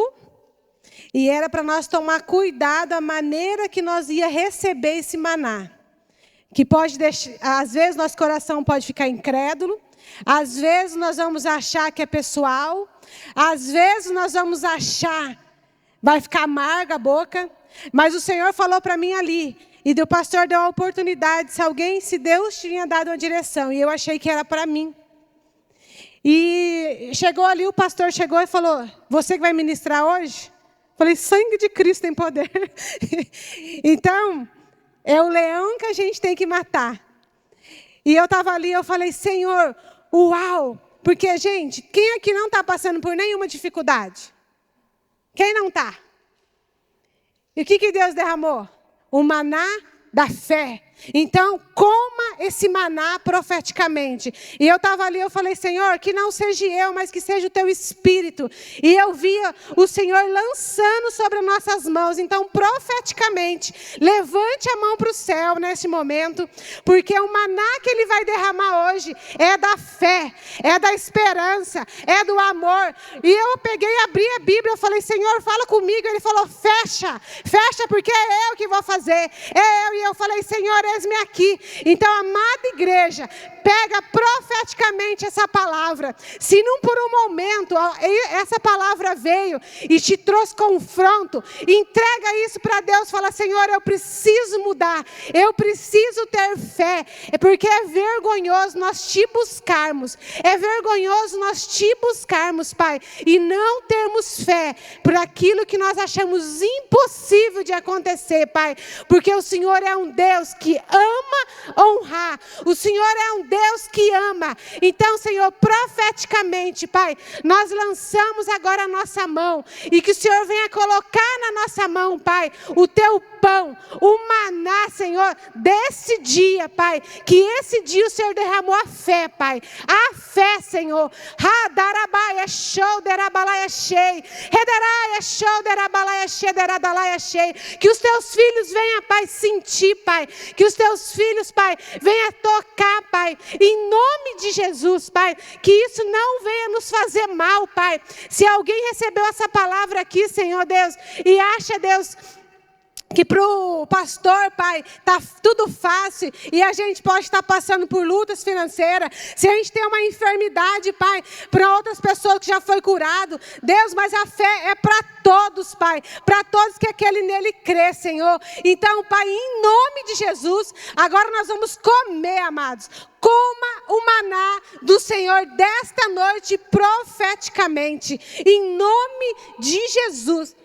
e era para nós tomar cuidado a maneira que nós ia receber esse maná. Que pode deixar, às vezes nosso coração pode ficar incrédulo, às vezes nós vamos achar que é pessoal, às vezes nós vamos achar, vai ficar amarga a boca, mas o Senhor falou para mim ali, e o pastor deu a oportunidade, se Deus tinha dado uma direção, e eu achei que era para mim. E chegou ali, o pastor chegou e falou, você que vai ministrar hoje? Falei, sangue de Cristo tem poder. Então, é o leão que a gente tem que matar. E eu estava ali, eu falei, Senhor, uau! Porque, gente, quem aqui não está passando por nenhuma dificuldade? Quem não está? E o que Deus derramou? O maná da fé. Então, coma esse maná profeticamente. E eu estava ali, eu falei, Senhor, que não seja eu, mas que seja o teu Espírito. E eu via o Senhor lançando sobre as nossas mãos. Então, profeticamente, levante a mão para o céu nesse momento, porque o maná que Ele vai derramar hoje é da fé, é da esperança, é do amor. E eu peguei, abri a Bíblia, eu falei, Senhor, fala comigo. Ele falou, fecha, porque é eu que vou fazer. É eu. E eu falei, Senhor, eis-me aqui. Então a amada igreja, pega profeticamente essa palavra. Se não por um momento essa palavra veio e te trouxe confronto, entrega isso para Deus. Fala: Senhor, eu preciso mudar, eu preciso ter fé. É porque é vergonhoso nós te buscarmos, é vergonhoso nós te buscarmos, Pai, e não termos fé por aquilo que nós achamos impossível de acontecer, Pai, porque o Senhor é um Deus que ama honrar, o Senhor é um Deus que ama. Então, Senhor, profeticamente, Pai, nós lançamos agora a nossa mão, e que o Senhor venha colocar na nossa mão, Pai, o teu pão, o maná, Senhor, desse dia, Pai, que esse dia o Senhor derramou a fé, Pai, a fé, Senhor, que os teus filhos venham, Pai, sentir, Pai, que os teus filhos, Pai, venham tocar, Pai, em nome de Jesus, Pai, que isso não venha nos fazer mal, Pai. Se alguém recebeu essa palavra aqui, Senhor Deus, e acha, Deus, que para o pastor, Pai, está tudo fácil, e a gente pode estar passando por lutas financeiras, se a gente tem uma enfermidade, Pai, para outras pessoas que já foi curado, Deus, mas a fé é para todos, Pai, para todos que aquele nele crê, Senhor. Então, Pai, em nome de Jesus, agora nós vamos comer, amados. Coma o maná do Senhor desta noite profeticamente, em nome de Jesus.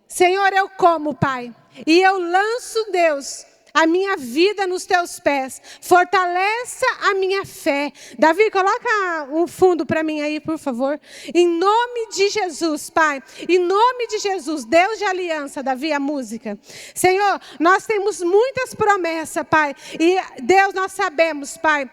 Senhor, eu como, Pai, e eu lanço, Deus, a minha vida nos teus pés. Fortaleça a minha fé. Davi, coloca um fundo para mim aí, por favor. Em nome de Jesus, Pai. Em nome de Jesus. Deus de aliança, Davi, a música. Senhor, nós temos muitas promessas, Pai. E Deus, nós sabemos, Pai,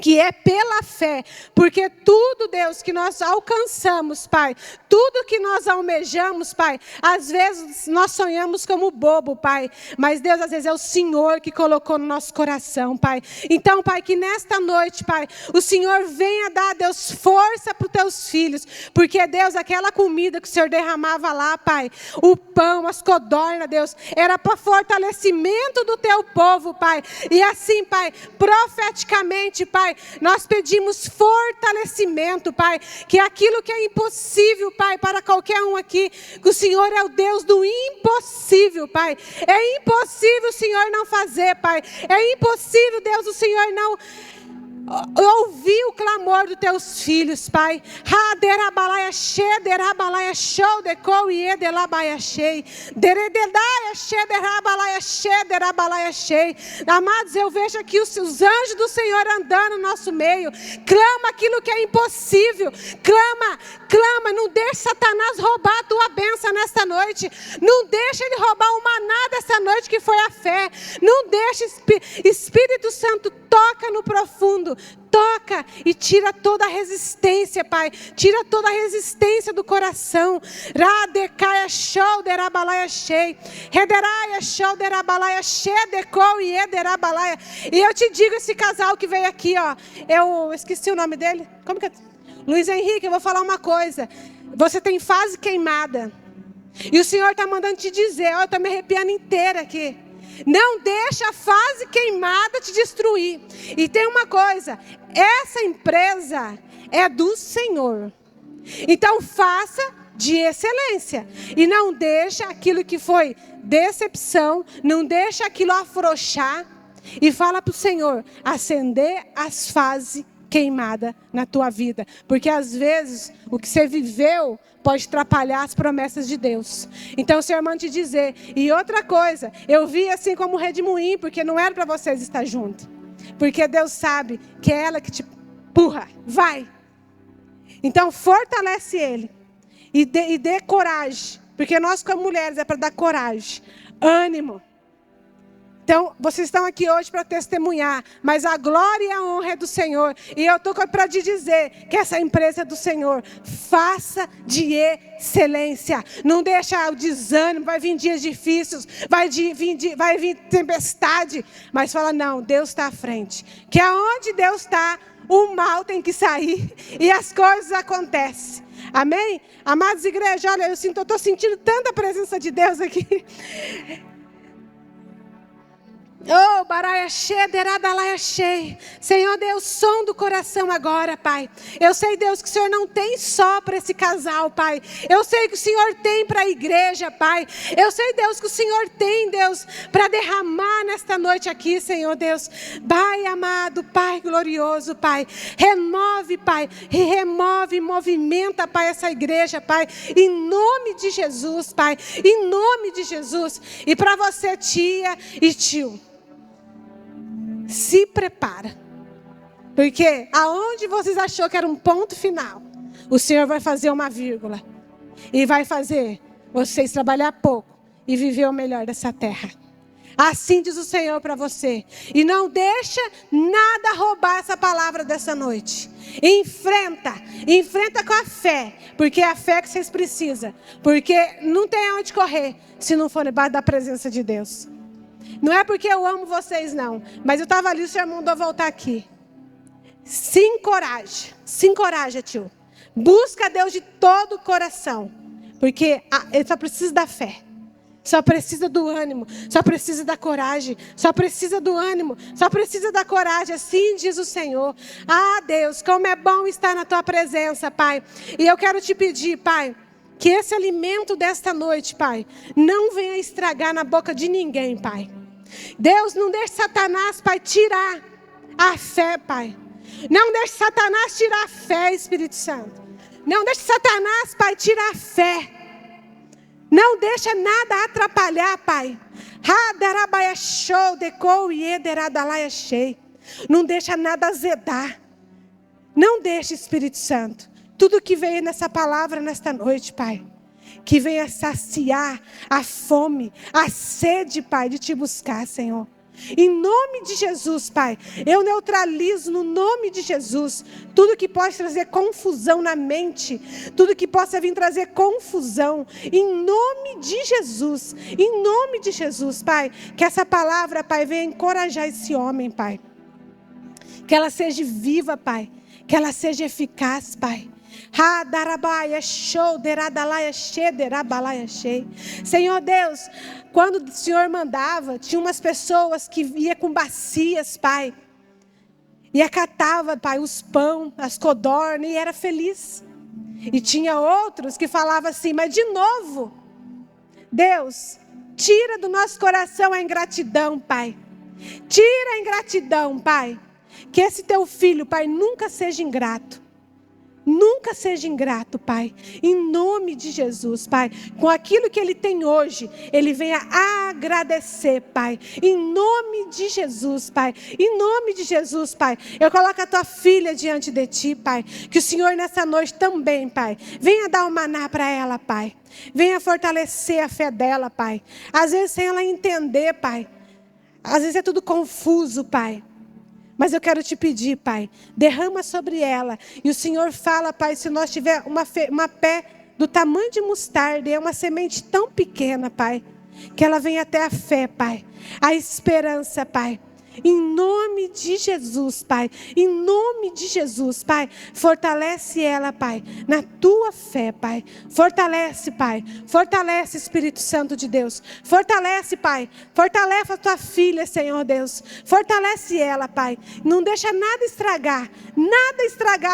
que é pela fé, porque tudo, Deus, que nós alcançamos, Pai, tudo que nós almejamos, Pai, às vezes nós sonhamos como bobo, Pai, mas Deus, às vezes é o Senhor que colocou no nosso coração, Pai. Então, Pai, que nesta noite, Pai, o Senhor venha dar, Deus, força para os teus filhos, porque, Deus, aquela comida que o Senhor derramava lá, Pai, o pão, as codornas, Deus, era para fortalecimento do teu povo, Pai, e assim, Pai, profeticamente, Pai, nós pedimos fortalecimento, Pai, que aquilo que é impossível, Pai, para qualquer um aqui, que o Senhor é o Deus do impossível, Pai. É impossível o Senhor não fazer, Pai. É impossível, Deus, o Senhor não ouvir o clamor dos teus filhos, Pai. Amados, eu vejo aqui os anjos do Senhor andando no nosso meio. Clama aquilo que é impossível. Clama, não deixe Satanás roubar a tua bênção nesta noite. Não deixe ele roubar o maná dessa noite, que foi a fé. Não deixe, Espírito Santo, toca no profundo. Toca e tira toda a resistência, Pai. Tira toda a resistência do coração. E eu te digo, esse casal que veio aqui, ó, eu esqueci o nome dele. Como que é? Luiz Henrique, eu vou falar uma coisa. Você tem fase queimada. E o Senhor está mandando te dizer, ó, eu estou me arrepiando inteira aqui. Não deixa a fase queimada te destruir. E tem uma coisa, essa empresa é do Senhor. Então faça de excelência. E não deixa aquilo que foi decepção, não deixa aquilo afrouxar. E fala para o Senhor acender as fases queimadas na tua vida. Porque às vezes o que você viveu pode atrapalhar as promessas de Deus. Então o Senhor manda te dizer. E outra coisa, eu vi assim como redemoinho, porque não era para vocês estar juntos. Porque Deus sabe que é ela que te empurra. Vai. Então fortalece ele. E dê coragem. Porque nós como mulheres é para dar coragem. Ânimo. Então, vocês estão aqui hoje para testemunhar, mas a glória e a honra é do Senhor. E eu estou para te dizer que essa empresa é do Senhor. Faça de excelência. Não deixa o desânimo, vai vir dias difíceis, vai vir tempestade. Mas fala, não, Deus está à frente. Que aonde Deus está, o mal tem que sair e as coisas acontecem. Amém? Amados igreja, olha, eu estou sentindo tanta presença de Deus aqui. Oh, Baraia cheia, Deradalaia cheia. Senhor Deus, som do coração agora, Pai. Eu sei, Deus, que o Senhor não tem só para esse casal, Pai. Eu sei que o Senhor tem para a igreja, Pai. Eu sei, Deus, que o Senhor tem, Deus, para derramar nesta noite aqui, Senhor Deus. Pai amado, Pai glorioso, Pai. Remove, Pai. Remove, movimenta, Pai, essa igreja, Pai. Em nome de Jesus, Pai. Em nome de Jesus. E para você, tia e tio, se prepara, porque aonde vocês achou que era um ponto final, o Senhor vai fazer uma vírgula e vai fazer vocês trabalhar pouco e viver o melhor dessa terra. Assim diz o Senhor para você. E não deixa nada roubar essa palavra dessa noite. Enfrenta com a fé, porque é a fé que vocês precisam, porque não tem onde correr se não for debaixo da presença de Deus. Não é porque eu amo vocês, não. Mas eu estava ali, o Senhor mandou voltar aqui. Se encoraja, tio. Busca Deus de todo o coração. Porque ele só precisa da fé. Só precisa do ânimo. Só precisa da coragem. Só precisa do ânimo. Só precisa da coragem. Assim diz o Senhor. Ah, Deus, como é bom estar na tua presença, Pai. E eu quero te pedir, Pai, que esse alimento desta noite, Pai, não venha estragar na boca de ninguém, Pai. Deus, não deixe Satanás, Pai, tirar a fé, Pai. Não deixe Satanás tirar a fé, Espírito Santo. Não deixe Satanás, Pai, tirar a fé. Não deixa nada atrapalhar, Pai. Não deixa nada azedar. Não deixe, Espírito Santo. Tudo que veio nessa palavra nesta noite, Pai, que venha saciar a fome, a sede, Pai, de te buscar, Senhor. Em nome de Jesus, Pai, eu neutralizo no nome de Jesus tudo que pode trazer confusão na mente, tudo que possa vir trazer confusão, em nome de Jesus, Pai, que essa palavra, Pai, venha encorajar esse homem, Pai, que ela seja viva, Pai, que ela seja eficaz, Pai. Senhor Deus, quando o Senhor mandava, tinha umas pessoas que iam com bacias, Pai, e acatava, Pai, os pão, as codornas, e era feliz. E tinha outros que falavam assim, mas de novo, Deus, tira do nosso coração a ingratidão, Pai. Tira a ingratidão, Pai. Que esse teu filho, Pai, nunca seja ingrato. Nunca seja ingrato, Pai, em nome de Jesus, Pai, com aquilo que ele tem hoje, ele venha agradecer, Pai, em nome de Jesus, Pai, em nome de Jesus, Pai, eu coloco a tua filha diante de ti, Pai, que o Senhor nessa noite também, Pai, venha dar um maná para ela, Pai, venha fortalecer a fé dela, Pai, às vezes sem ela entender, Pai, às vezes é tudo confuso, Pai. Mas eu quero te pedir, Pai, derrama sobre ela. E o Senhor fala, Pai, se nós tiver uma pé do tamanho de mostarda, é uma semente tão pequena, Pai, que ela venha até a fé, Pai, a esperança, Pai. Em nome de Jesus, Pai, em nome de Jesus, Pai, fortalece ela, Pai, na tua fé, Pai, fortalece, Pai, fortalece, Espírito Santo de Deus, fortalece, Pai, fortalece a tua filha, Senhor Deus, fortalece ela, Pai, não deixa nada estragar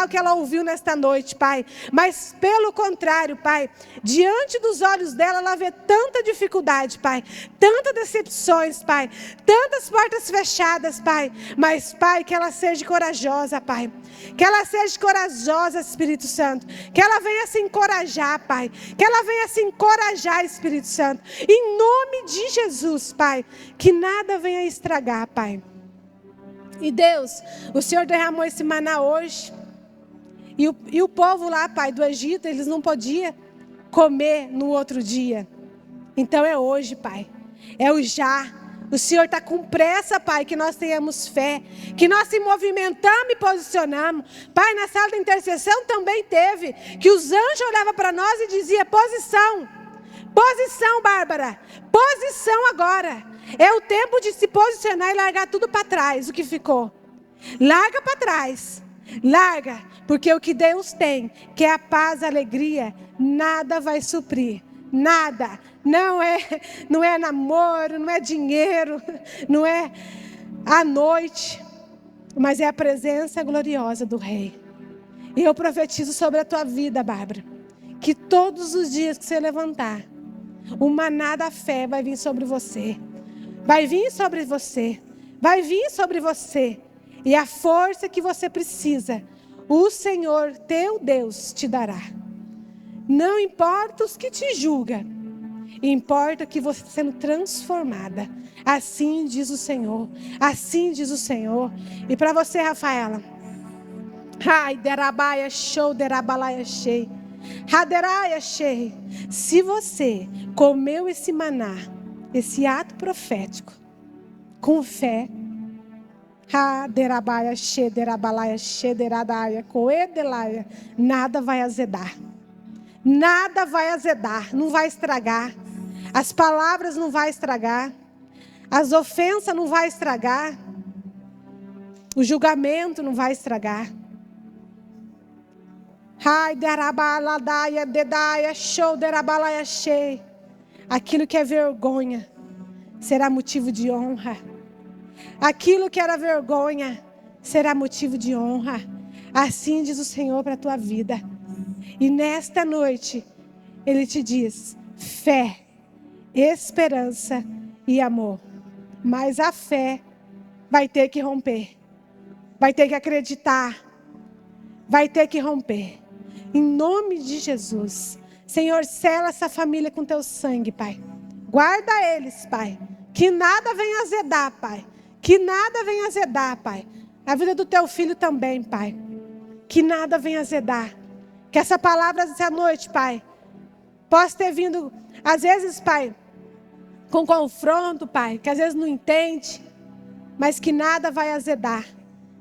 o que ela ouviu nesta noite, Pai, mas pelo contrário, Pai, diante dos olhos dela, ela vê tanta dificuldade, Pai, tantas decepções, Pai, tantas portas fechadas, Pai, mas, Pai, que ela seja corajosa, Pai, que ela seja corajosa, Espírito Santo, que ela venha se encorajar, Pai, que ela venha se encorajar, Espírito Santo, em nome de Jesus, Pai, que nada venha estragar, Pai. E Deus, o Senhor derramou esse maná hoje, e o povo lá, Pai, do Egito, eles não podiam comer no outro dia, então é hoje, Pai, é o já. O Senhor está com pressa, Pai, que nós tenhamos fé, que nós se movimentamos e posicionamos. Pai, na sala da intercessão também teve, que os anjos olhavam para nós e diziam, posição, Bárbara, posição agora. É o tempo de se posicionar e largar tudo para trás, o que ficou. Larga para trás, larga, porque o que Deus tem, que é a paz, a alegria, nada vai suprir. Nada não é namoro, não é dinheiro, não é a noite, mas é a presença gloriosa do Rei. E eu profetizo sobre a tua vida, Bárbara, que todos os dias que você levantar, o maná da fé vai vir sobre você. Vai vir sobre você. Vai vir sobre você. E a força que você precisa, o Senhor, teu Deus, te dará. Não importa os que te julgam, importa que você está sendo transformada. Assim diz o Senhor. Assim diz o Senhor. E para você, Rafaela, ai, derabaia show, derabalaia shei. Haderaia shei. Se você comeu esse maná, esse ato profético, com fé, haderabaia shei, derabalaia shei, deradaia, coedelaia, nada vai azedar. Nada vai azedar, não vai estragar. As palavras não vai estragar. As ofensas não vai estragar. O julgamento não vai estragar. Ai, derabaladaia, dedaia, show, derabalaia, shei. Aquilo que é vergonha será motivo de honra. Aquilo que era vergonha será motivo de honra. Assim diz o Senhor para a tua vida. E nesta noite, Ele te diz: fé, esperança e amor. Mas a fé vai ter que romper. Vai ter que acreditar. Vai ter que romper. Em nome de Jesus. Senhor, sela essa família com teu sangue, Pai. Guarda eles, Pai. Que nada venha azedar, Pai. Que nada venha azedar, Pai. A vida do teu filho também, Pai. Que nada venha azedar. Que essa palavra dessa noite, Pai, possa ter vindo, às vezes, Pai, com confronto, Pai, que às vezes não entende, mas que nada vai azedar.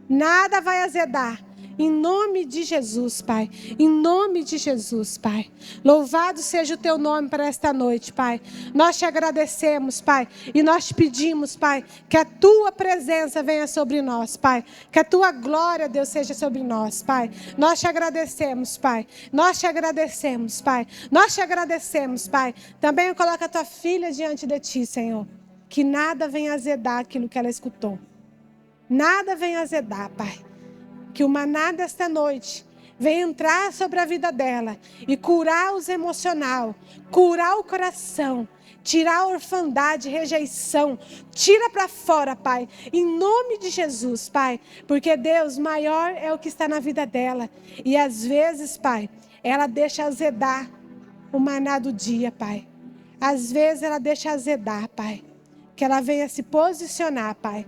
Nada vai azedar. Em nome de Jesus, Pai. Em nome de Jesus, Pai. Louvado seja o teu nome para esta noite, Pai. Nós te agradecemos, Pai. E nós te pedimos, Pai, que a tua presença venha sobre nós, Pai. Que a tua glória, Deus, seja sobre nós, Pai. Nós te agradecemos, Pai. Nós te agradecemos, Pai. Nós te agradecemos, Pai. Também coloca a tua filha diante de ti, Senhor. Que nada venha azedar aquilo que ela escutou. Nada venha azedar, Pai. Que o maná desta noite venha entrar sobre a vida dela e curar os emocional, curar o coração, tirar a orfandade, rejeição, tira para fora, Pai, em nome de Jesus, Pai, porque Deus, maior é o que está na vida dela, e às vezes, Pai, ela deixa azedar o maná do dia, Pai, às vezes ela deixa azedar, Pai, que ela venha se posicionar, Pai,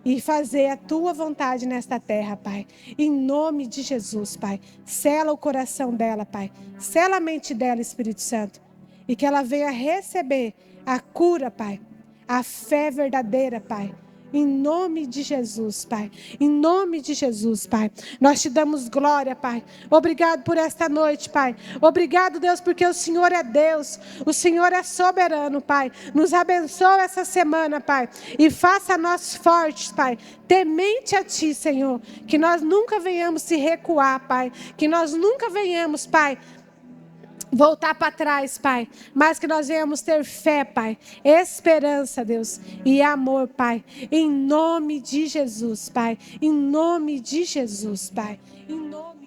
e fazer a tua vontade nesta terra, Pai. Em nome de Jesus, Pai. Sela o coração dela, Pai. Sela a mente dela, Espírito Santo. E que ela venha receber a cura, Pai. A fé verdadeira, Pai. Em nome de Jesus, Pai. Em nome de Jesus, Pai. Nós te damos glória, Pai. Obrigado por esta noite, Pai. Obrigado, Deus, porque o Senhor é Deus. O Senhor é soberano, Pai. Nos abençoa essa semana, Pai. E faça nós fortes, Pai. Temente a Ti, Senhor. Que nós nunca venhamos se recuar, Pai. Que nós nunca venhamos, Pai, voltar para trás, Pai, mas que nós venhamos ter fé, Pai, esperança, Deus, e amor, Pai, em nome de Jesus, Pai, em nome de Jesus, Pai, em nome